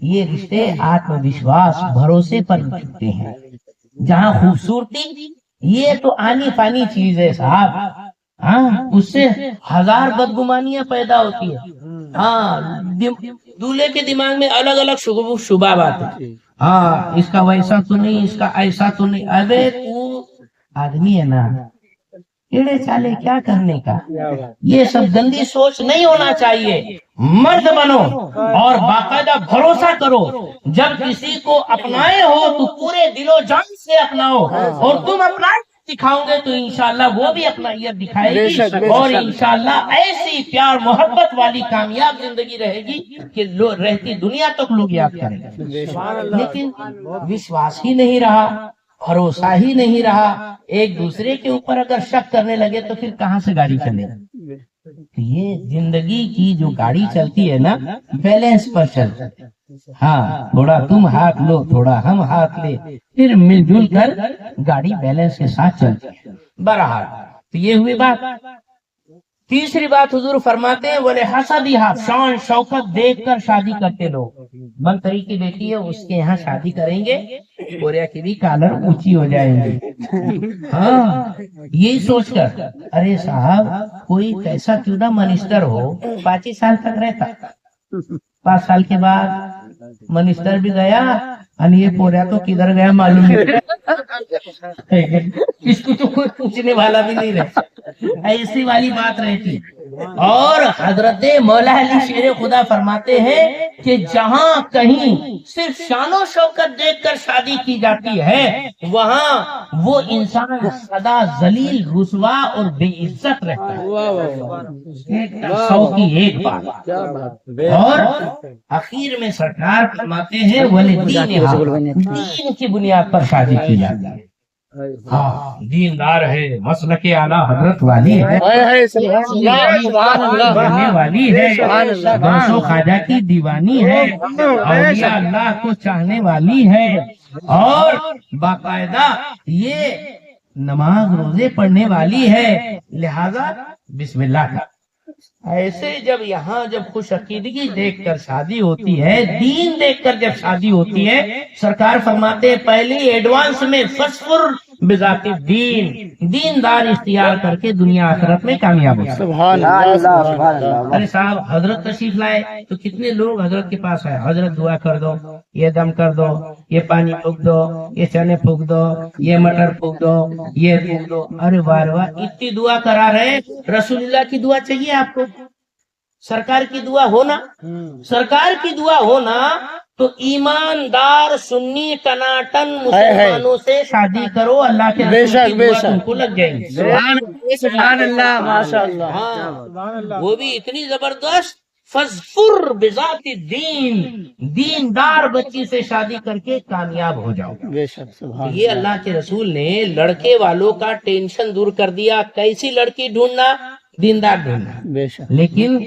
یہ رشتے آتم وشواس بھروسے پر ٹکتے ہیں. جہاں خوبصورتی یہ تو آنی فانی چیز ہے صاحب، ہاں اس سے 1000 بدگمانیاں پیدا ہوتی ہیں. ہاں دولہے کے دماغ میں الگ الگ شبہ بات ہے. ہاں اس کا ویسا تو نہیں، اس کا ایسا تو نہیں. ابے تو آدمی ہے نا، کیڑے چالے کیا کرنے کا. یہ سب گندی سوچ نہیں ہونا چاہیے. مرد بنو اور باقاعدہ بھروسہ کرو. جب کسی کو اپنائے ہو تو پورے دل و جان سے اپناؤ، اور تم اپنا دکھاؤ گے تو انشاءاللہ وہ بھی اپنا یہ دکھائے گی، اور انشاءاللہ ایسی پیار محبت والی کامیاب زندگی رہے گی کہ رہتی دنیا تک لوگ یاد کریں گے. لیکن وشواس ہی نہیں رہا، بھروسہ ہی نہیں رہا، ایک دوسرے کے اوپر اگر شک کرنے لگے تو پھر کہاں سے گاڑی چلے. یہ زندگی کی جو گاڑی چلتی ہے نا، بیلنس پر چلتی ہے. ہاں تھوڑا تم ہاتھ لو، تھوڑا ہم ہاتھ لے، پھر مل جل کر گاڑی بیلنس کے ساتھ چلتی ہے. بہرحال تو یہ ہوئی بات. تیسری بات حضور فرماتے ہیں، بولے حسدیہا، شان شوکت دیکھ کر شادی کرتے لوگ. منتری کی بیٹی ہے، اس کے یہاں شادی کریں گے، کوریا کی بھی کالر اونچی ہو جائیں گے. ہاں یہی سوچ کر، ارے صاحب کوئی کیسا کیوں نہ منسٹر ہو، 25 سال تک رہتا، 5 سال کے بعد منسٹر بھی گیا، اور یہ پوریا تو کدھر گیا معلوم نہیں. اس کو تو کوئی پوچھنے والا بھی نہیں رہتا. ایسی والی بات رہتی. اور حضرت مولا علی شیر خدا فرماتے ہیں کہ جہاں کہیں صرف شان و شوکت دیکھ کر شادی کی جاتی ہے وہاں وہ انسان سدا ذلیل رسوا اور بے عزت رہتا ہے. 100 کی ایک بات. اور اخیر میں سرکار فرماتے ہیں دین کی بنیاد پر شادی کی جاتی ہے. ہاں دیندار ہے, مسلک اعلیٰ حضرت والی ہے, پڑھنے والی ہے, غوث و خواجہ کی دیوانی ہے, اولیاء اللہ کو چاہنے والی ہے, اور باقاعدہ یہ نماز روزے پڑھنے والی ہے. لہذا بسم اللہ کا ایسے جب یہاں جب خوش عقیدگی دیکھ کر شادی ہوتی ہے, دین دیکھ کر جب شادی ہوتی ہے, سرکار فرماتے پہلی ایڈوانس میں فسفر بذات دین, دیندار اختیار کر کے دنیا آخرت میں کامیاب ہو. سبحان اللہ. ارے صاحب حضرت تشریف لائے تو کتنے لوگ حضرت کے پاس آئے, حضرت دعا کر دو, یہ دم کر دو, یہ پانی پھونک دو, یہ چنے پھونک دو, یہ مٹر پھونک دو, یہ پھونک دو. ارے واہ واہ, اتنی دعا کرا رہے. رسول اللہ کی دعا چاہیے آپ کو, سرکار کی دعا ہونا, سرکار کی دعا ہونا تو ایماندار سنی ٹناٹن مسلمانوں سے شادی کرو, اللہ کے رسول کی دعا تم کو لگ جائیں گی. سبحان اللہ, ماشاء اللہ. وہ بھی اتنی زبردست, فضفر بذات دین, دیندار بچی سے شادی کر کے کامیاب ہو جاؤ. بے شک. سبحان یہ اللہ کے رسول نے لڑکے والوں کا ٹینشن دور کر دیا. کیسی لڑکی ڈھونڈنا, دیندار ڈھونڈنا. بے شک. لیکن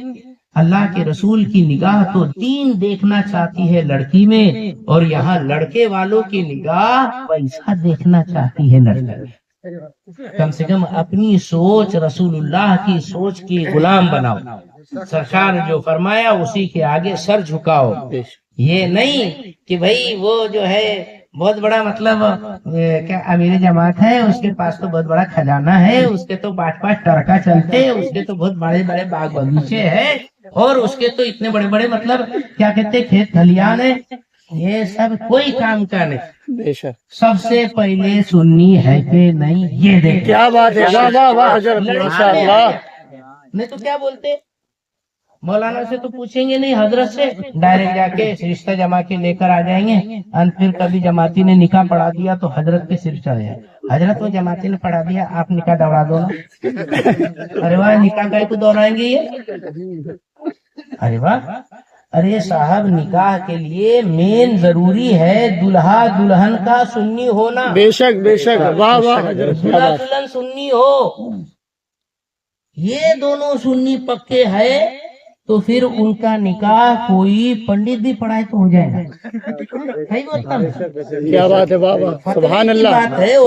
اللہ کے رسول کی نگاہ تو دین دیکھنا چاہتی ہے لڑکی میں, اور یہاں لڑکے والوں کی نگاہ پیسہ دیکھنا چاہتی ہے لڑکے میں. کم سے کم اپنی سوچ رسول اللہ کی سوچ کی غلام بناؤ. سرکار جو فرمایا اسی کے آگے سر جھکاؤ. یہ نہیں کہ بھائی وہ جو ہے بہت بڑا مطلب کیا امیر جماعت ہے, اس کے پاس تو بہت بڑا خزانہ ہے, اس کے تو 5 ٹرکا چلتے, اس کے تو بہت بڑے بڑے باغ بغیچے ہیں, اور اس کے تو اتنے بڑے بڑے مطلب کیا کہتے کھیت کھلیان ہے. یہ سب کوئی کام کا نہیں. بے شک. سب سے پہلے سننی ہے کہ نہیں یہ دیکھ. کیا بات ہے, واہ واہ واہ حضرت, ماشاء اللہ. نہیں تو کیا بولتے, مولانا سے تو پوچھیں گے نہیں, حضرت سے ڈائریکٹ جا کے رشتہ جما کے لے کر آ جائیں گے. پھر کبھی جماعتی نے نکاح پڑھا دیا تو حضرت کے صرف چڑھ جائے, حضرت وہ جماعتی نے پڑھا دیا, آپ نکاح دوڑا دو نا. ارے واہ, نکاح کا کو دوڑائیں گے یہ؟ ارے واہ, ارے صاحب نکاح کے لیے مین ضروری ہے دلہا دلہن کا سنی ہونا. بے شک. بے شک. واہ واہ حضرت. دلہا دلہن سنی ہو, یہ دونوں سنی پکے ہے تو پھر ان کا نکاح کوئی پنڈت بھی پڑھائے تو ہو جائے گا. کیا بات ہے, واہ واہ, سبحان اللہ.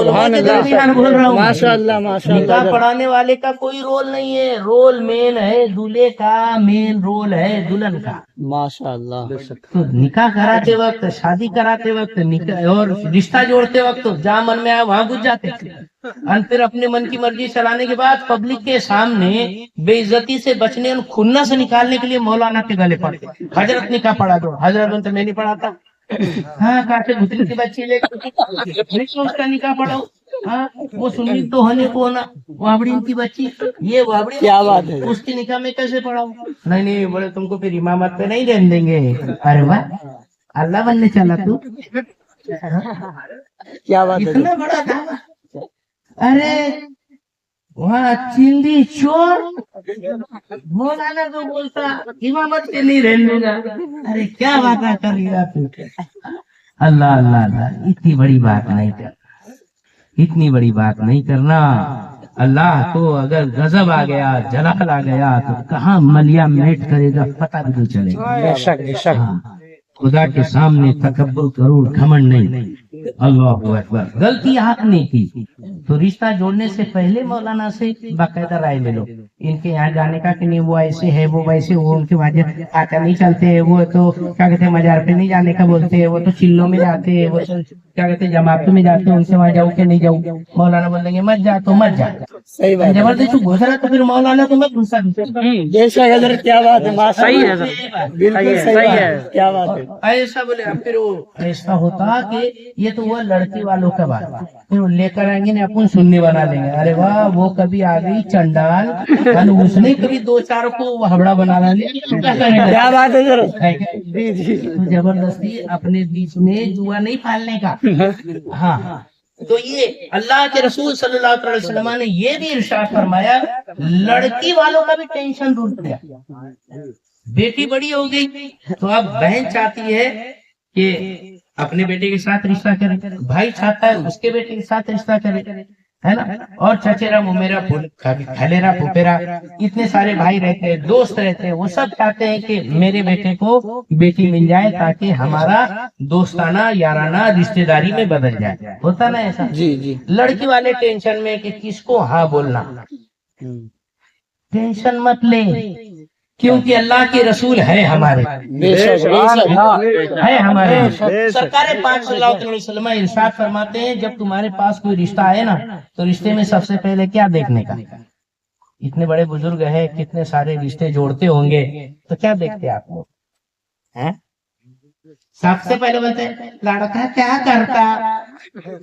سبحان اللہ, ماشاء اللہ, ماشاء اللہ. نکاح پڑھانے والے کا کوئی رول نہیں ہے, رول مین ہے دولہے کا, مین رول ہے دلہن کا. ماشاء اللہ. تو نکاح کراتے وقت, شادی کراتے وقت, اور رشتہ جوڑتے وقت جہاں من میں آیا وہاں گھس جاتے, اور پھر اپنے من کی مرضی چلانے کے بعد پبلک کے سامنے بے عزتی سے بچنے اور کھنا سے نکالنے کے لیے مولانا کے گلے پڑتے. حضرت نکاح پڑھا دو, حضرت میں نہیں پڑھاتا. ہاں کاٹے گھٹنے کی بچی لے اس کا نکاح پڑھاؤ. ہاں وہ سنی تو ہونے کو نا, وابڑی کی بچی, یہ وابڑی کیا بات ہے, اس کی نکاح میں کیسے پڑھاؤں؟ نہیں بولے تم کو پھر امامت پہ نہیں رہنے دیں گے. ارے واہ, اللہ بننے چلا تو, کیا بات ہے. اتنا بڑا تھا. ارے وہاں چندی چور مولانا تو بولتا امامت کے نہیں رہنے دوں گا. ارے کیا بات کر رہی آپ. اللہ اللہ اللہ, اتنی بڑی بات نہیں کرنا, اتنی بڑی بات نہیں کرنا. اللہ کو اگر غضب آ گیا, جلال آ گیا تو کہاں ملیا میٹ کرے گا پتہ بھی نہیں چلے گا. بے شک. بے شک. خدا کے سامنے تکبر کرو, گھمنڈ نہیں. اللہ اکبر. غلطی آپ نے کی تو رشتہ جوڑنے سے پہلے مولانا سے باقاعدہ رائے لے لو. ان کے یہاں جانے کا کہ نہیں, وہ ایسے ہے وہ ویسے, وہ ان کے وجہ آتا نہیں چلتے, وہ تو کیا کہتے ہیں مزار پہ نہیں جانے کا بولتے ہیں, وہ تو چلوں میں جاتے ہیں, وہ کیا کہتے ہیں جماعتوں میں جاتے ہیں, ان سے وہاں جاؤ کہ نہیں جاؤ. مولانا بول دیں گے مت جا تو مت جا. صحیح بات. زبردستی گھسرا تو پھر مولانا کو مت گھسا. بے شک حضرت, کیا بات ہے. صحیح ہے, بالکل صحیح ہے. کیا بات ہے. ایسا بولے. پھر وہ ایسا ہوتا کہ یہ تو وہ لڑکی والوں کا بات، پھر وہ لے کر آئیں گے نا اپن سننے بنا لیں گے، ارے واہ وہ کبھی آ گئی چنڈال، اس نے کبھی دو چار کو ہبڑا بنا لیا، کیا بات ہے سر؟ تو زبردستی اپنے بیچ میں جوا نہیں پالنے کا۔ ہاں تو یہ اللہ کے رسول صلی اللہ علیہ وسلم نے یہ بھی ارشاد فرمایا، لڑکی والوں کا بھی ٹینشن دور کیا۔ بیٹی بڑی ہو گئی تو اب بہن چاہتی ہے کہ اپنے بیٹے کے ساتھ رشتہ کرے، بھائی چاہتا ہے اس کے بیٹے کے ساتھ رشتہ کرے، ہے نا، اور چچیرا ممیرا کھلیرا پھوپھیرا اتنے سارے بھائی رہتے ہیں، دوست رہتے ہیں، وہ سب چاہتے ہیں کہ میرے بیٹے کو بیٹی مل جائے تاکہ ہمارا دوستانہ یارانہ رشتہ داری میں بدل جائے، ہوتا نا ایسا؟ جی جی لڑکی والے ٹینشن میں کہ کس کو ہاں بولنا، ٹینشن مت لے، کیونکہ اللہ کے رسول ہے ہمارے، ہے ہمارے سرکار پاک صلی اللہ علیہ وسلم ارشاد فرماتے ہیں، جب تمہارے پاس کوئی رشتہ آئے نا تو رشتے میں سب سے پہلے کیا دیکھنے کا؟ اتنے بڑے بزرگ ہیں، کتنے سارے رشتے جوڑتے ہوں گے، تو کیا دیکھتے آپ لوگ؟ سب سے پہلے بولتے ہیں لڑکا کیا کرتا،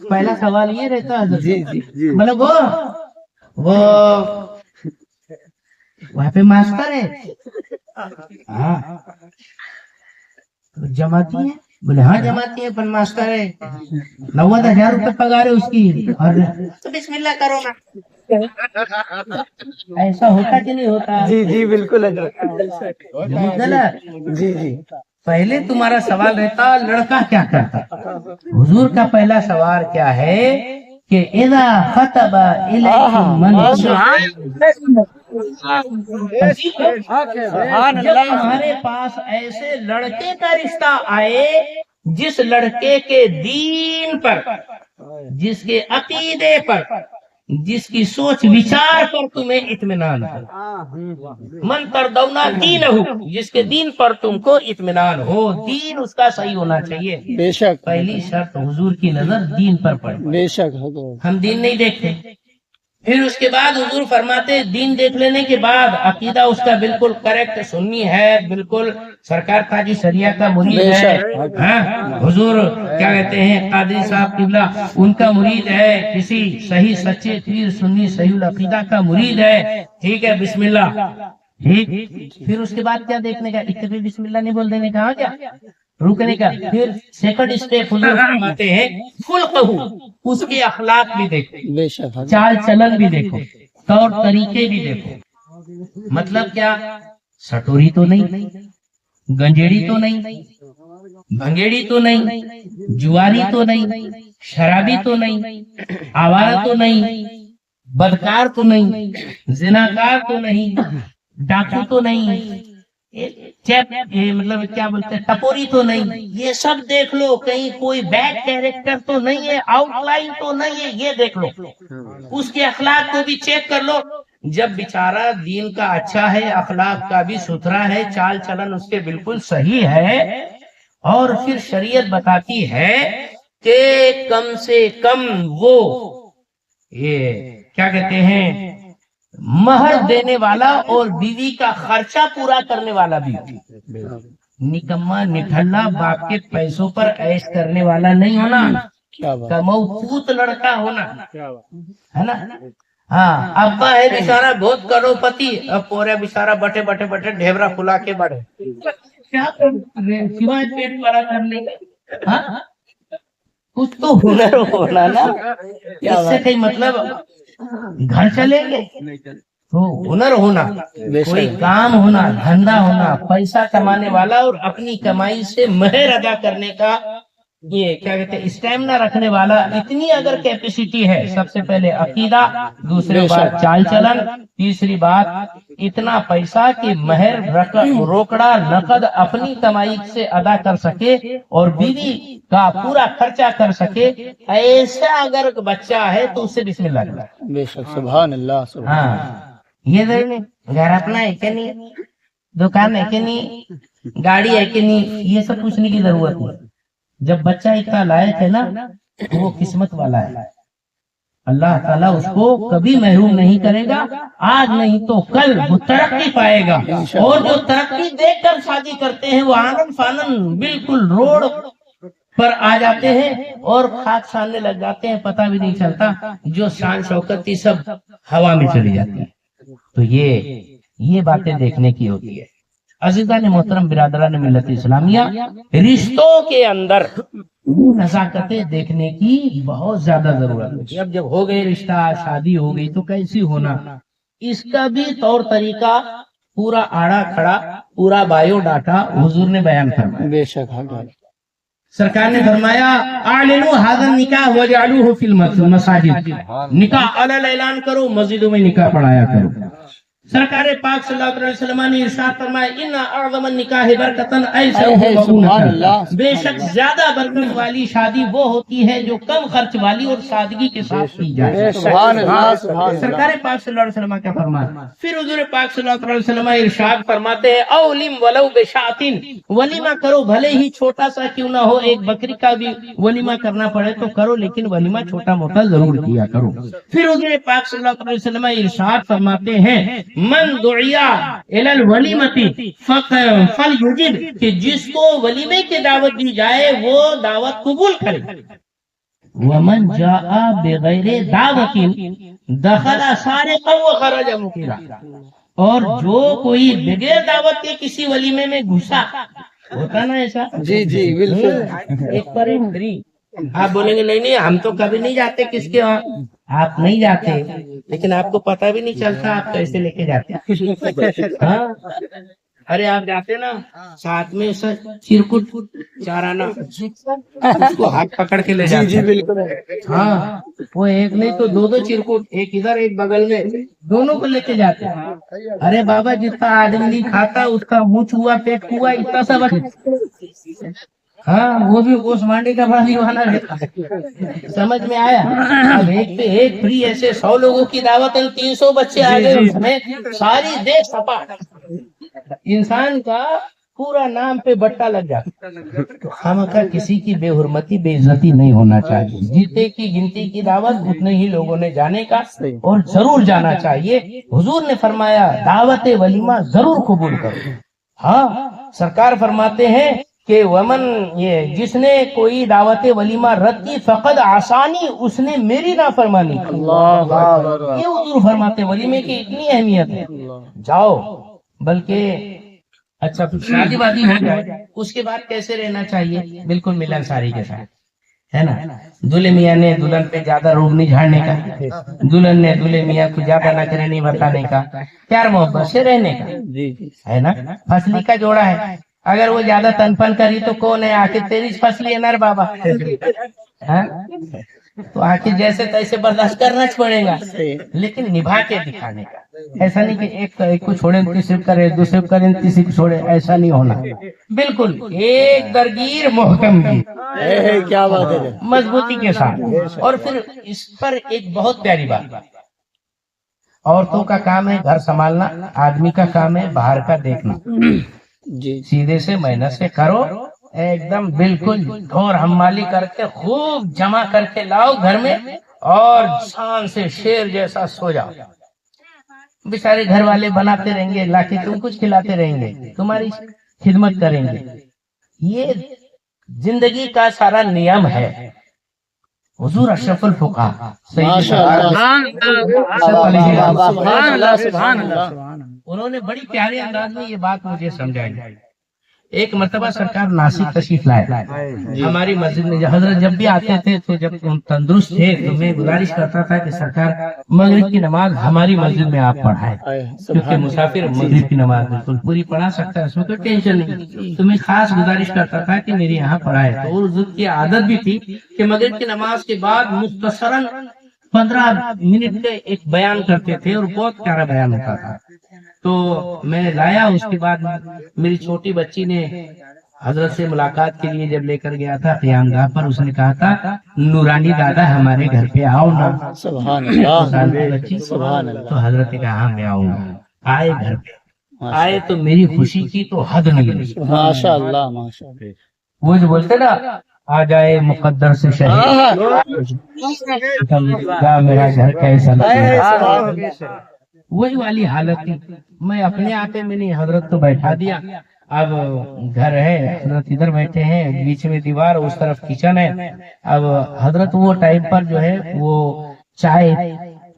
پہلا سوال یہ رہتا ہے، مطلب وہ وہاں پہ ماسٹر ہے، ہاں جماتی ہے، بولے ہاں جماتی ہے، پن ماسٹر ہے، 90,000 روپے پگار ہے اس کی، اور تو بسم اللہ کرو نا، ایسا ہوتا کہ نہیں ہوتا؟ جی جی بالکل جی جی پہلے تمہارا سوال رہتا لڑکا کیا کرتا، حضور کا پہلا سوال کیا ہے کہ اذا خطب الیکم من جب تمہارے پاس ایسے لڑکے کا رشتہ آئے جس لڑکے کے دین پر، جس کے عقیدے پر، جس کی سوچ وچار پر تمہیں اطمینان ہو، من تردونا دین ہو، جس کے دین پر تم کو اطمینان ہو، دین اس کا صحیح ہونا چاہیے، بے شک پہلی شرط حضور کی نظر دین پر پڑے، بے شک ہم دین نہیں دیکھتے۔ پھر اس کے بعد حضور فرماتے دین دیکھ لینے کے بعد عقیدہ اس کا بالکل کریکٹ سنی ہے، بالکل سرکار تاجی شریعہ کا مرید ہے، حضور کیا کہتے ہیں قادری صاحب قبلہ ان کا مرید ہے، کسی صحیح سچے پیر سنی صحیح العقیدہ کا مرید ہے، ٹھیک ہے بسم اللہ، ٹھیک۔ پھر اس کے بعد کیا دیکھنے کا؟ اتنے بسم اللہ نہیں بول دینے کا، کیا رکنے کا؟ پھر سیکنڈ اسٹیپ حضور فرماتے ہیں خلقہ، اس کے اخلاق بھی دیکھو، بے شک چال چلن بھی دیکھو، طور طریقے بھی دیکھو، مطلب کیا؟ سٹوری تو نہیں، گنجیڑی تو نہیں، بھنگیڑی تو نہیں، جواری تو نہیں، شرابی تو نہیں، آوارہ تو نہیں، بدکار تو نہیں، زناکار تو نہیں، ڈاکو تو نہیں، مطلب کیا بولتے ہیں ٹپوری تو نہیں، یہ سب دیکھ لو، کہیں کوئی بیڈ کیریکٹر تو نہیں ہے، آؤٹ لائن تو نہیں ہے، یہ دیکھ لو، اس کے اخلاق کو بھی چیک کر لو، جب بیچارہ دین کا اچھا ہے، اخلاق کا بھی ستھرا ہے، چال چلن اس کے بالکل صحیح ہے، اور پھر شریعت بتاتی ہے کہ کم سے کم وہ یہ کیا کہتے ہیں مہر دینے والا اور بیوی کا خرچہ پورا کرنے والا بھی، نکما نٹھلا باپ کے پیسوں پر عیش کرنے والا نہیں ہونا، کماؤ پوت لڑکا ہونا، ہے نا؟ ہاں ابا ہے بیچارہ بہت کروڑ پتی، اب پورے بیچارہ بٹے بٹے بٹے ڈھیبرا کھلا کے بڑھے، کیا سوائے پیٹ بڑا کرنے کا، کچھ تو ہنر ہونا نا، اس سے کئی مطلب گھر چلیں گے تو ہنر ہونا، کوئی کام ہونا، دھندا ہونا، پیسہ کمانے والا اور اپنی کمائی سے مہر ادا کرنے کا یہ کیا کہتے ہیں اسٹیمنا رکھنے والا، اتنی اگر کیپیسٹی ہے، سب سے پہلے عقیدہ، دوسری بات چال چلن، تیسری بات اتنا پیسہ کہ مہر روکڑا نقد اپنی کمائی سے ادا کر سکے اور بیوی کا پورا خرچہ کر سکے، ایسا اگر بچہ ہے تو اس سے بسم اللہ کرے۔ بے شک سبحان اللہ۔ ہاں یہ گھر اپنا ہے کہ نہیں، دکان ہے کہ نہیں، گاڑی ہے کہ نہیں، یہ سب پوچھنے کی ضرورت نہیں، جب بچہ اتنا لائق ہے نا وہ قسمت والا ہے، اللہ تعالیٰ اس کو کبھی محروم نہیں کرے گا، آج نہیں تو کل وہ ترقی پائے گا، اور جو ترقی دیکھ کر شادی کرتے ہیں وہ آنن فانن بالکل روڈ پر آ جاتے ہیں اور خاک ساننے لگ جاتے ہیں، پتہ بھی نہیں چلتا، جو شان شوکت تھی سب ہوا میں چلی جاتی ہے۔ تو یہ باتیں دیکھنے کی ہوتی ہے۔ عزیزان محترم، برادران ملت اسلامیہ، رشتوں کے اندر نزاکتیں دیکھنے کی بہت زیادہ ضرورت ہے۔ اب جب ہو گئے رشتہ، شادی ہو گئی تو کیسی ہونا، اس کا بھی طور طریقہ پورا آڑا کھڑا، پورا بایو ڈاٹا حضور نے بیان فرمایا۔ بے شک سرکار نے فرمایا اعلنوا هذا النکاح وجعلوه فی المساجد، نکاح علل اعلان کرو، مسجدوں میں نکاح پڑھایا کرو۔ سرکار پاک صلی اللہ علیہ وسلم نے ارشاد فرمایا ان اعظم النکاح برکتن ایسا، بے شک زیادہ برکت والی شادی وہ ہوتی ہے جو کم خرچ والی اور سادگی کے ساتھ کی جائے۔ سبحان اللہ، سبحان اللہ۔ سرکار پاک صلی اللہ علیہ وسلم کیا فرمایا؟ پھر حضور پاک صلی اللہ علیہ وسلم ارشاد فرماتے ہیں اولم ولو بشاتن، ولیمہ کرو بھلے ہی چھوٹا سا کیوں نہ ہو، ایک بکری کا بھی ولیمہ کرنا پڑے تو کرو، لیکن ولیمہ چھوٹا موٹا ضرور کیا کرو۔ پھر حضور پاک صلی اللہ علیہ وسلم ارشاد فرماتے ہیں من دعیا الی الولیمۃ فلیجب، کہ جس کو ولیمے کی دعوت دی جائے وہ دعوت قبول کرے۔ ومن جاء بغیر دعوت دخل سارقا وخرج مقیلا، اور جو کوئی بغیر دعوت کے کسی ولیمے میں گھسا، ہوتا نا ایسا، جی جی بالکل، ایک پر ایک فری۔ آپ بولیں گے نہیں ہم تو کبھی نہیں جاتے کس کے وہاں، آپ نہیں جاتے لیکن آپ کو پتہ بھی نہیں چلتا آپ کیسے لے کے جاتے۔ ہاں ارے آپ جاتے نا ساتھ میں چرکٹ چارانا، اس کو ہاتھ پکڑ کے لے جاتے۔ جی بالکل، ہاں وہ ایک نہیں تو دو چرکٹ، ایک ادھر ایک بغل میں، دونوں کو لے کے جاتے ہیں۔ ارے بابا جتنا آدمی نہیں کھاتا اس کا منہ ہوا پیٹ ہوا اتنا سا بچ، ہاں وہ بھی گوشت مانڈی کا بھالی والا رہتا۔ سمجھ میں آیا؟ اب ایک پہ ایک فری، ایسے 100 لوگوں کی دعوت، 300 بچے آ گئے اس میں، ساری دیکھ سپاٹ، انسان کا پورا نام پہ بٹا لگ جاتا۔ تو خامخواہ کسی کی بے حرمتی بے عزتی نہیں ہونا چاہیے۔ جتنے کی گنتی کی دعوت اتنے ہی لوگوں نے جانے کا اور ضرور جانا چاہیے۔ حضور نے فرمایا دعوت ولیمہ ضرور قبول کرو۔ ہاں سرکار فرماتے ہیں کہ ومن، یہ جس نے کوئی دعوت ولیمہ رد کی فقد آسانی، اس نے میری نافرمانی کی۔ یہ حضور فرماتے ولیمے کی اتنی اہمیت ہے۔ جاؤ، بلکہ اچھا شادی وادی ہو جائے اس کے بعد کیسے رہنا چاہیے؟ بالکل ملن ساری کے ساتھ، ہے نا۔ دلہے میاں نے دلہن پہ زیادہ روب نہیں جھاڑنے کا، دلہن نے دلہے میاں کو زیادہ نخرے نہیں بتانے کا، پیار محبت سے رہنے کا، ہے نا۔ فصلی کا جوڑا ہے، اگر وہ زیادہ تن پن کری تو کون ہے، آخر تیری فصلی ہے نر بابا، تو آخر جیسے تیسے برداشت کرنا پڑے گا، لیکن نبھا کے دکھانے کا۔ ایسا نہیں کہ ایک کو چھوڑے تیسرے کرے، دوسرے کو کرے تیسرے کو چھوڑے، ایسا نہیں ہونا۔ بالکل ایک درگیر محکم کی، کیا بات ہے، مضبوطی کے ساتھ۔ اور پھر اس پر ایک بہت پیاری بات، عورتوں کا کام ہے گھر سنبھالنا، آدمی کا کام ہے باہر کا دیکھنا۔ جی سیدھے سے محنت سے کرو، ایک دم بالکل ڈھور حمالی کر کے خوب جمع کر کے لاؤ گھر میں، اور شان سے شیر جیسا سو جاؤ۔ بیچارے گھر والے بناتے رہیں گے، لا کے تم کچھ کھلاتے رہیں گے، تمہاری خدمت کریں گے۔ یہ زندگی کا سارا نیم ہے۔ حضور اشرف الفقہا انہوں نے بڑی پیارے انداز میں یہ بات مجھے سمجھائی۔ ایک مرتبہ سرکار ناسک تشریف لائے ہماری مسجد میں، حضرت جب بھی آتے تھے تو جب تندرست تھے تو میں گزارش کرتا تھا کہ سرکار مغرب کی نماز ہماری مسجد میں آپ پڑھائیں، کیونکہ مسافر مغرب کی نماز بالکل پوری پڑھا سکتا ہے، اس میں کوئی ٹینشن نہیں، تو میں خاص گزارش کرتا تھا کہ میرے یہاں پڑھائے۔ تو حضور کی عادت بھی تھی کہ مغرب کی نماز کے بعد مختصراً 15 منٹ کے ایک بیان کرتے تھے، اور بہت پیارا بیان ہوتا تھا۔ تو میں لایا، اس کے بعد میری چھوٹی بچی نے حضرت سے ملاقات کے لیے جب لے کر گیا تھا قیام گاہ پر، اس نے کہا تھا نورانی دادا ہمارے گھر پہ آؤ نا۔ سبحان اللہ، بچی سبحان اللہ۔ تو حضرت نے کہا ہاں میں آؤں گا۔ آئے گھر پہ، آئے تو میری خوشی کی تو حد نہیں رہی۔ ماشاء اللہ، ماشاء اللہ۔ وہ جو بولتے نا آ جائے مقدر سے شہید، میرا گھر کیسا لگے، وہی والی حالت تھی۔ میں اپنے آتے میں نہیں، حضرت تو بیٹھا دیا، اب گھر ہے، حضرت ادھر بیٹھے ہیں، بیچ میں دیوار، اس طرف کچن ہے. اب حضرت وہ ٹائم پر جو ہے وہ چائے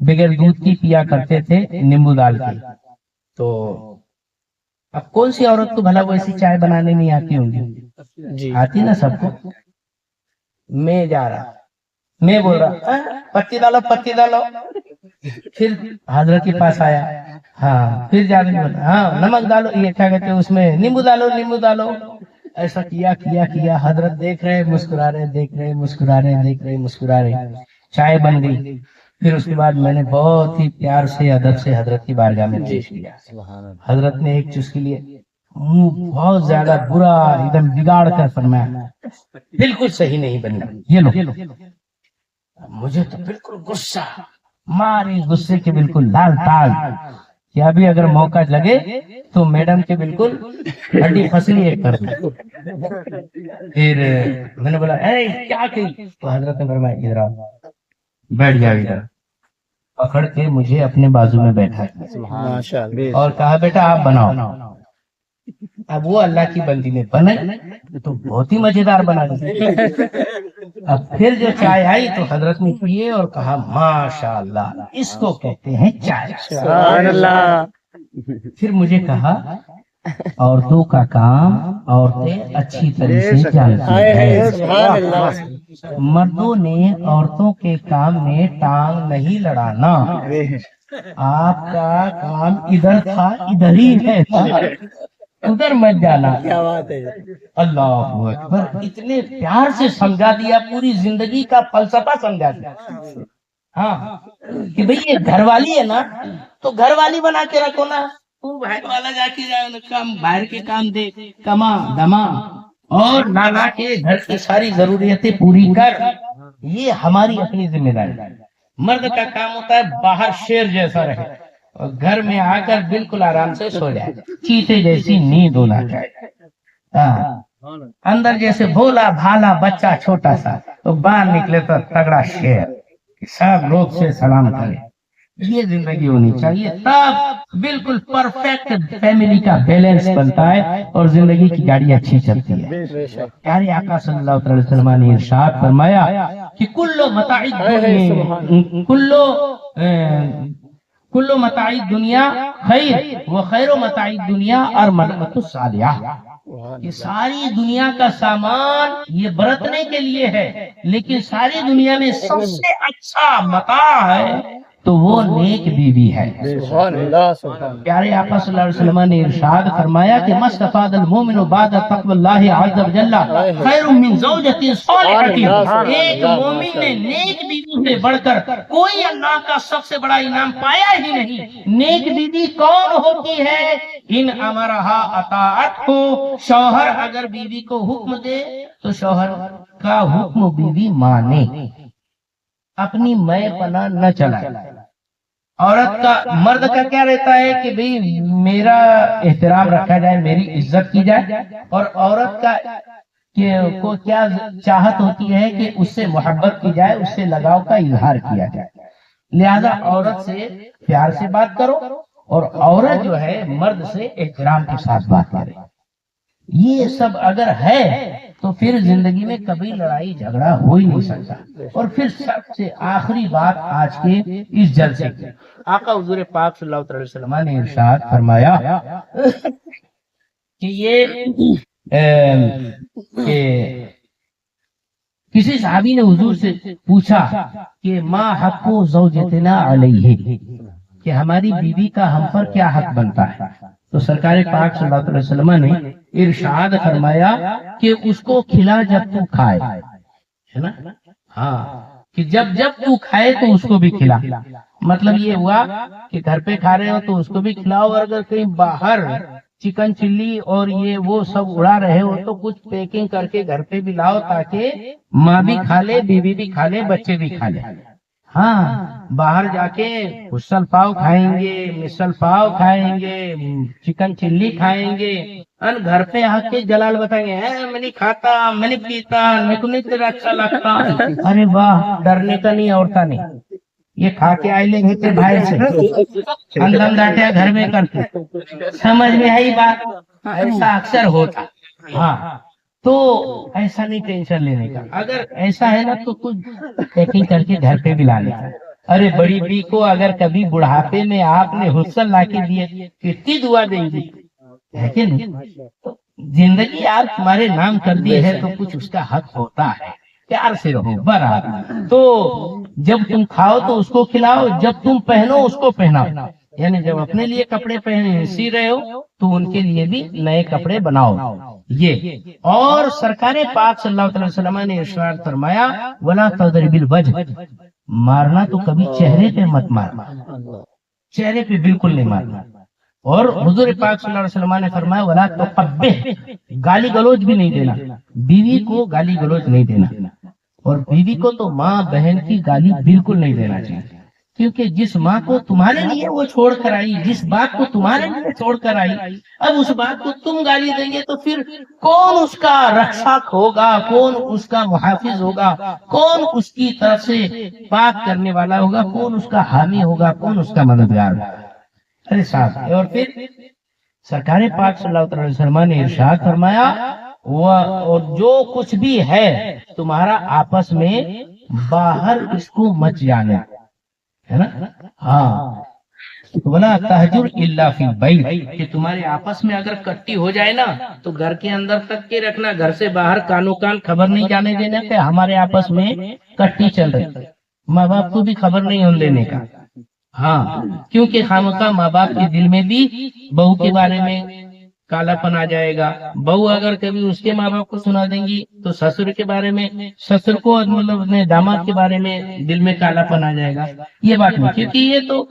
بغیر دودھ کی پیا کرتے تھے، نیمبو ڈال کے. تو اب کون سی عورت کو بھلا ویسی چائے بنانے نہیں آتی ہوں گی؟ آتی نا سب کو. میں جا رہا، میں بول رہا پتی ڈالو پتی ڈالو. پھر حضرت کے پاس آیا، ہاں پھر جا کے بولا ہاں نمک ڈالو، یہ کیا کہتے ہیں اس میں، نیمبو ڈالو نیمبو ڈالو. ایسا کیا کیا کیا، حضرت دیکھ رہے مسکرا رہے، دیکھ رہے مسکرا رہے، دیکھ رہے مسکرا رہے. چائے بن گئی. پھر اس کے بعد میں نے بہت ہی پیار سے ادب سے حضرت کی بارگاہ میں پیش کیا. حضرت نے ایک چسکی لیے، منہ بہت زیادہ برا ایک دم بگاڑ کر فرمایا بالکل صحیح نہیں بننا، یہ لو. مجھے تو بالکل غصہ، ماری غصے کے بالکل لال تال کہ ابھی اگر موقع لگے تو میڈم کے بالکل ہڈی پھسلی ایک کر دوں. پھر میں نے بولا اے کیا کہی؟ تو حضرت نے فرمایا ادھر آؤ، بیٹھ جاؤ. ادھر پکڑ کے مجھے اپنے بازو میں بیٹھا اور کہا بیٹا آپ بناؤ. اب وہ اللہ کی بندی نے بنے تو بہت ہی مزیدار بنا دی. اب پھر جو چائے آئی تو حضرت نے پیے اور کہا ماشاء اللہ اس کو کہتے ہیں چائے. سبحان اللہ. پھر مجھے کہا عورتوں کا کام عورتیں اچھی طرح سے جانتی ہیں، مردوں نے عورتوں کے کام میں ٹانگ نہیں لڑانا. آپ کا کام ادھر تھا، ادھر ہی ہے، ادھر مت جانا. کیا بات ہے. اللہ اکبر. اتنے پیار سے سمجھا دیا، پوری زندگی کا فلسفہ سمجھا دیا. ہاں کہ بھئی یہ گھر والی ہے نا تو گھر والی بنا کے رکھو نا. تو باہر والا جا کے جائے کام، باہر کے کام دے، کما دما اور لالا کے گھر کی ساری ضروریتیں پوری کر. یہ ہماری اپنی ذمہ داری. مرد کا کام ہوتا ہے باہر شیر جیسا رہے اور گھر میں آ کر بالکل آرام سے سو جائے، چیتے جیسی نیند ہونا چاہیے. اندر جیسے بھولا بھالا بچہ چھوٹا سا، تو باہر نکلے تو تگڑا شیر، سب لوگ سے سلام کرے. یہ زندگی ہونی چاہیے، تب بالکل پرفیکٹ فیملی کا بیلنس بنتا ہے اور زندگی کی گاڑی اچھی چلتی ہے. پیارے آقا صلی اللہ علیہ وسلم نے ارشاد فرمایا کہ کلو متاع دنیا خیر و خیر و متاع دنیا اور مرأۃ الصالحہ. یہ ساری دنیا کا سامان یہ برتنے کے لیے ہے، لیکن ساری دنیا میں سب سے اچھا متاع ہے تو وہ نیک بیوی ہے. پیارے آقا صلی اللہ علیہ وسلم نے ارشاد فرمایا کہ مستفاد المومن بعد تقوی اللہ عز وجل خیر من زوجۃ صالحۃ. ایک مومن نے نیک بیوی سے بڑھ کر کوئی اللہ کا سب سے بڑا انعام پایا ہی نہیں. نیک بیوی کون ہوتی ہے؟ ان امرہا اطاعت ہو. شوہر اگر بیوی کو حکم دے تو شوہر کا حکم بیوی مانے، اپنی میں پناہ نہ چلائے. عورت کا، مرد کا کیا رہتا ہے کہ بھئی میرا احترام رکھا جائے، میری عزت کی جائے. اور عورت کا کو کیا چاہت ہوتی ہے کہ اس سے محبت کی جائے، اس سے لگاؤ کا اظہار کیا جائے. لہذا عورت سے پیار سے بات کرو اور عورت جو ہے مرد سے احترام کے ساتھ بات کرے. یہ سب اگر ہے تو پھر زندگی میں کبھی لڑائی جھگڑا ہو ہی نہیں سکتا. اور پھر سب سے آخری بات آج کے اس جلسے کی، آقا حضور پاک صلی اللہ علیہ وسلم نے ارشاد فرمایا کہ یہ کہ کسی صحابی نے حضور سے پوچھا کہ ما حق زوجتنا علیہ، کہ ہماری بیوی کا ہم پر کیا حق بنتا ہے. تو سرکار پاک صلی اللہ علیہ وسلم نے ارشاد فرمایا کہ اس کو کھلا جب تو کھائے، ہے نا. ہاں کہ جب تو کھائے تو اس کو بھی کھلا. مطلب یہ ہوا کہ گھر پہ کھا رہے ہو تو اس کو بھی کھلاؤ، اور اگر کہیں باہر چکن چلی اور یہ وہ سب اڑا رہے ہو تو کچھ پیکنگ کر کے گھر پہ بھی لاؤ تاکہ ماں بھی کھا لے، بیوی بھی کھا لے، بچے بھی کھا لے. ہاں باہر جا کے حسل پاؤ کھائیں گے، مسل پاؤ کھائیں گے، چکن چلی کھائیں گے، اور گھر پہ آ کے جلال بتائیں گے میں نہیں کھاتا، میں نہیں پیتا، میرے کو نہیں تیرا اچھا لگتا. ارے واہ، ڈرنے کا نہیں عورتہ نہیں، یہ کھا کے آئے لیں گے تھے باہر سے اندم ڈاٹیا گھر میں کر کے. سمجھ میں آئی بات؟ ایسا اکثر ہوتا. ہاں تو ایسا نہیں ٹینشن لینے کا. اگر ایسا ہے نا تو کچھ پیکنگ کر کے گھر پہ بھی لا لیتا. ارے بڑی بی کو اگر کبھی بڑھاپے میں آپ نے حسن لا کے دیے کتنی دعا دیں گی, ہے کہ نہیں؟ تو زندگی آپ تمہارے نام کر دی ہے تو کچھ اس کا حق ہوتا ہے. پیار سے رہو برابر. تو جب تم کھاؤ تو اس کو کھلاؤ, جب تم پہنو اس کو پہناؤ. یعنی جب اپنے لیے کپڑے پہنے سی رہے ہو تو ان کے لیے بھی نئے کپڑے بناؤ. یہ اور سرکار پاک صلی اللہ علیہ وسلم نے ارشاد فرمایا ولا تضرب الوجه, مارنا تو کبھی چہرے پہ مت مارنا, چہرے پہ بالکل نہیں مارنا. اور حضور پاک صلی اللہ علیہ وسلم نے فرمایا ولا تقبح, گالی گلوچ بھی نہیں دینا, بیوی کو گالی گلوچ نہیں دینا. اور بیوی کو تو ماں بہن کی گالی بالکل نہیں دینا چاہیے, کیونکہ جس ماں کو تمہارے لیے وہ چھوڑ کر آئی, جس بات کو تمہارے لیے چھوڑ کر آئی, اب اس بات کو تم گالی دیں گے تو پھر کون اس کا رکشک ہوگا, کون اس کا محافظ ہوگا, کون اس کی طرف سے پاک کرنے والا ہوگا, کون اس کا حامی ہوگا, کون اس کا مددگار ہوگا. ارے صاحب, اور پھر سرکار پاک صلی اللہ علیہ وسلم نے ارشاد فرمایا اور جو کچھ بھی ہے تمہارا آپس میں باہر اس کو مت جانا, ہے نا. ہاں ولا تہجر الا فی البیت, کہ تمہارے آپس میں اگر کٹی ہو جائے نا تو گھر کے اندر تک کے رکھنا, گھر سے باہر کانوں کان خبر نہیں جانے دینا کہ ہمارے آپس میں کٹی چل رہی. ماں باپ کو بھی خبر نہیں ہونے دینے کا. ہاں کیونکہ خامخواہ ماں باپ کے دل میں بھی بہو کے بارے میں کالا پن آ جائے گا. بہو اگر کبھی اس کے ماں باپ کو سنا دیں گی تو سسر کے بارے میں, سسر کو مطلب اپنے داماد کے بارے میں دل میں کالا پن آ جائے گا. یہ بات نہیں, کیونکہ یہ تو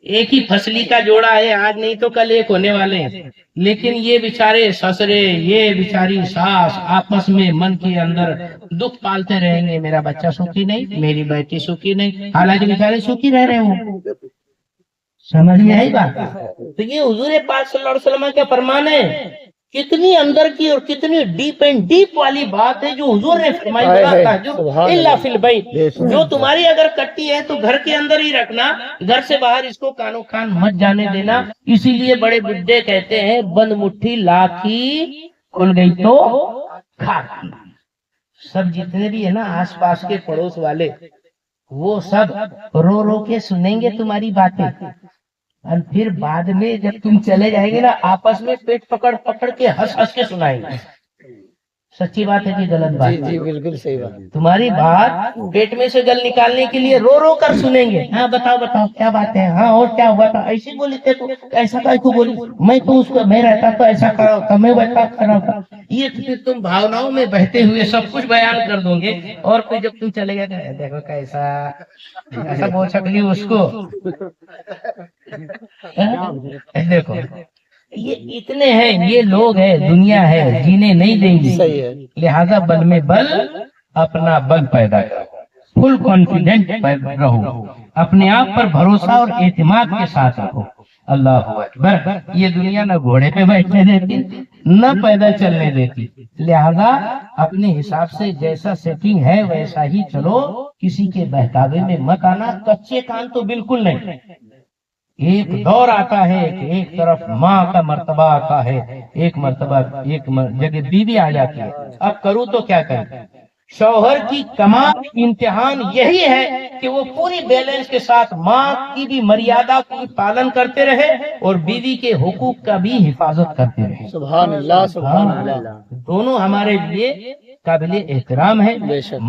ایک ہی فصلی کا جوڑا ہے, آج نہیں تو کل ایک ہونے والے ہیں. لیکن یہ بیچارے سسرے, یہ بیچاری ساس آپس میں من کے اندر دکھ پالتے رہیں گے, میرا بچہ سکھی نہیں, میری بیٹی سکھی نہیں, حالانکہ بیچارے سکھی رہ رہے ہوں. سمجھ میں آئی بات؟ تو یہ حضور پاک صلی اللہ علیہ وسلم کا فرمان ہے. کتنی اندر کی اور کتنی ڈیپ اینڈ ڈیپ والی بات ہے جو حضور نے فرمائی ولا تہجر الا فی البیت. جو تمہاری اگر کٹی ہے تو گھر کے اندر ہی رکھنا, گھر سے باہر اس کو کانوں کان مت جانے دینا. اسی لیے بڑے بڈھے کہتے ہیں بند مٹھی لاکھی کھل گئی تو کھا کھانا. سب جتنے بھی ہے نا آس پاس کے پڑوس والے, وہ سب رو رو کے سنیں گے تمہاری باتیں, اور پھر بعد میں جب تم چلے جائیں گے نا آپس میں پیٹ پکڑ پکڑ کے ہنس ہنس کے سنائیں گے. سچی بات ہے کہ غلط بات؟ جی بالکل صحیح بات. تمہاری بات پیٹ میں سے گل نکالنے کے لیے رو رو کر سنیں گے. ہاں بتاؤ بتاؤ کیا بات ہے, ہاں اور کیا ہوا تھا, ایسے بولی تھے تو ایسا کیوں بولی, میں تو اس کو میں رہتا تو ایسا کرا ہوتا, میں ویسا کرا ہوتا. یہ پھر تم بھاوناؤں میں بہتے ہوئے سب کچھ بیان کر دو گے, اور پھر جب تم چلے گئے دیکھو کیسا ایسا بول سکتی اس کو. دیکھو یہ اتنے ہیں, یہ لوگ ہیں, دنیا ہے, جینے نہیں دیں گی. لہذا بل میں بل, اپنا بل پیدا کرو, فل کانفیڈنٹ رہو, اپنے آپ پر بھروسہ اور اعتماد کے ساتھ رہو. اللہ اکبر. یہ دنیا نہ گھوڑے پہ بیٹھنے دیتی نہ پیدل چلنے دیتی. لہذا اپنے حساب سے جیسا سیٹنگ ہے ویسا ہی چلو, کسی کے بہکاوے میں مت آنا. کچے کان تو بالکل نہیں. ایک دور آتا ہے کہ ایک طرف ماں کا مرتبہ آتا ہے, ایک مرتبہ ایک جگہ بیوی آ جاتی ہے. اب کروں تو کیا کریں؟ شوہر کی کمال امتحان یہی ہے کہ وہ پوری بیلنس کے ساتھ ماں کی بھی مریادہ کی پالن کرتے رہے اور بیوی کے حقوق کا بھی حفاظت کرتے رہے. سبحان اللہ سبحان اللہ. دونوں ہمارے لیے قابل احترام ہے.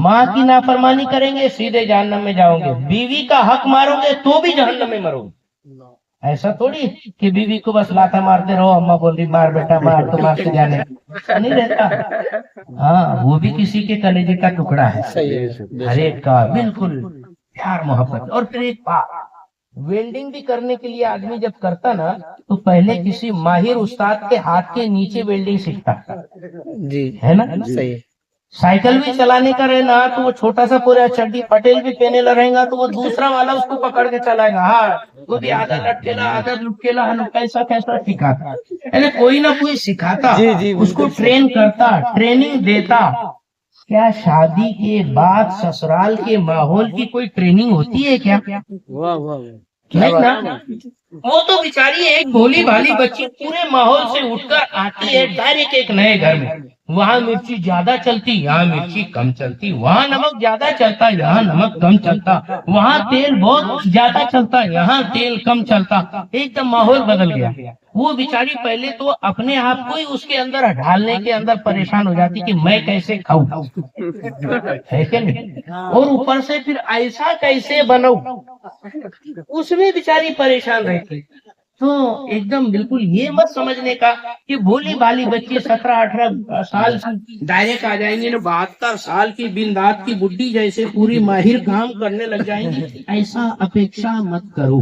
ماں کی نافرمانی کریں گے سیدھے جہنم میں جاؤ گے, بیوی کا حق مارو گے تو بھی جہنم میں مرو گے. ایسا تھوڑی کہ بیوی کو بس لاتا مارتے رہو, اماں بول رہی مار بیٹا مار, تو مار کے جانے, ایسا نہیں رہتا. ہاں وہ بھی کسی کے کلیجے کا ٹکڑا ہے, ہر ایک کا بالکل پیار محبت. اور پھر ایک بات, ویلڈنگ بھی کرنے کے لیے آدمی جب کرتا نا تو پہلے کسی ماہر استاد کے ہاتھ کے نیچے ویلڈنگ سیکھتا. جی ہے نا صحیح. سائیکل بھی چلانے کا رہنا تو وہ چھوٹا سا پورا چڈی پٹیل بھی پہنے رہے گا تو وہ دوسرا والا اس کو پکڑ کے چلائے گا. ہاں وہ بھی آدھا لٹکیلا آدھا لٹکیلا, کیسا کیسا سکھاتا, یعنی کوئی نہ کوئی سکھاتا, اس کو ٹرین کرتا, ٹریننگ دیتا. کیا شادی کے بعد سسرال کے ماحول کی کوئی ٹریننگ ہوتی ہے کیا؟ نہیں نا؟ وہ تو بیچاری ایک بھولی بھالی بچی پورے ماحول سے اٹھ کر آتی ہے ڈائریکٹ ایک نئے گھر میں. وہاں مرچی زیادہ چلتی، یہاں مرچی کم چلتی، وہاں نمک زیادہ چلتا، یہاں نمک کم چلتا، وہاں تیل بہت زیادہ چلتا، یہاں تیل کم چلتا. ایک دم ماحول بدل گیا. وہ بیچاری پہلے تو اپنے آپ کو ہی اس کے اندر ڈھالنے کے اندر پریشان ہو جاتی کہ میں کیسے کھاؤں، ہے کہ نہیں؟ اور اوپر سے پھر ایسا کیسے بناؤں، اس میں بیچاری پریشان رہتی. تو ایک دم بالکل یہ مت سمجھنے کا کہ بھولی بالی بچی 17-18 سال ڈائریکٹ آ جائیں گے نا 72 سال کی بندات کی بڈھی جیسے پوری ماہر کام کرنے لگ جائیں گی، ایسا اپیکشا مت کرو.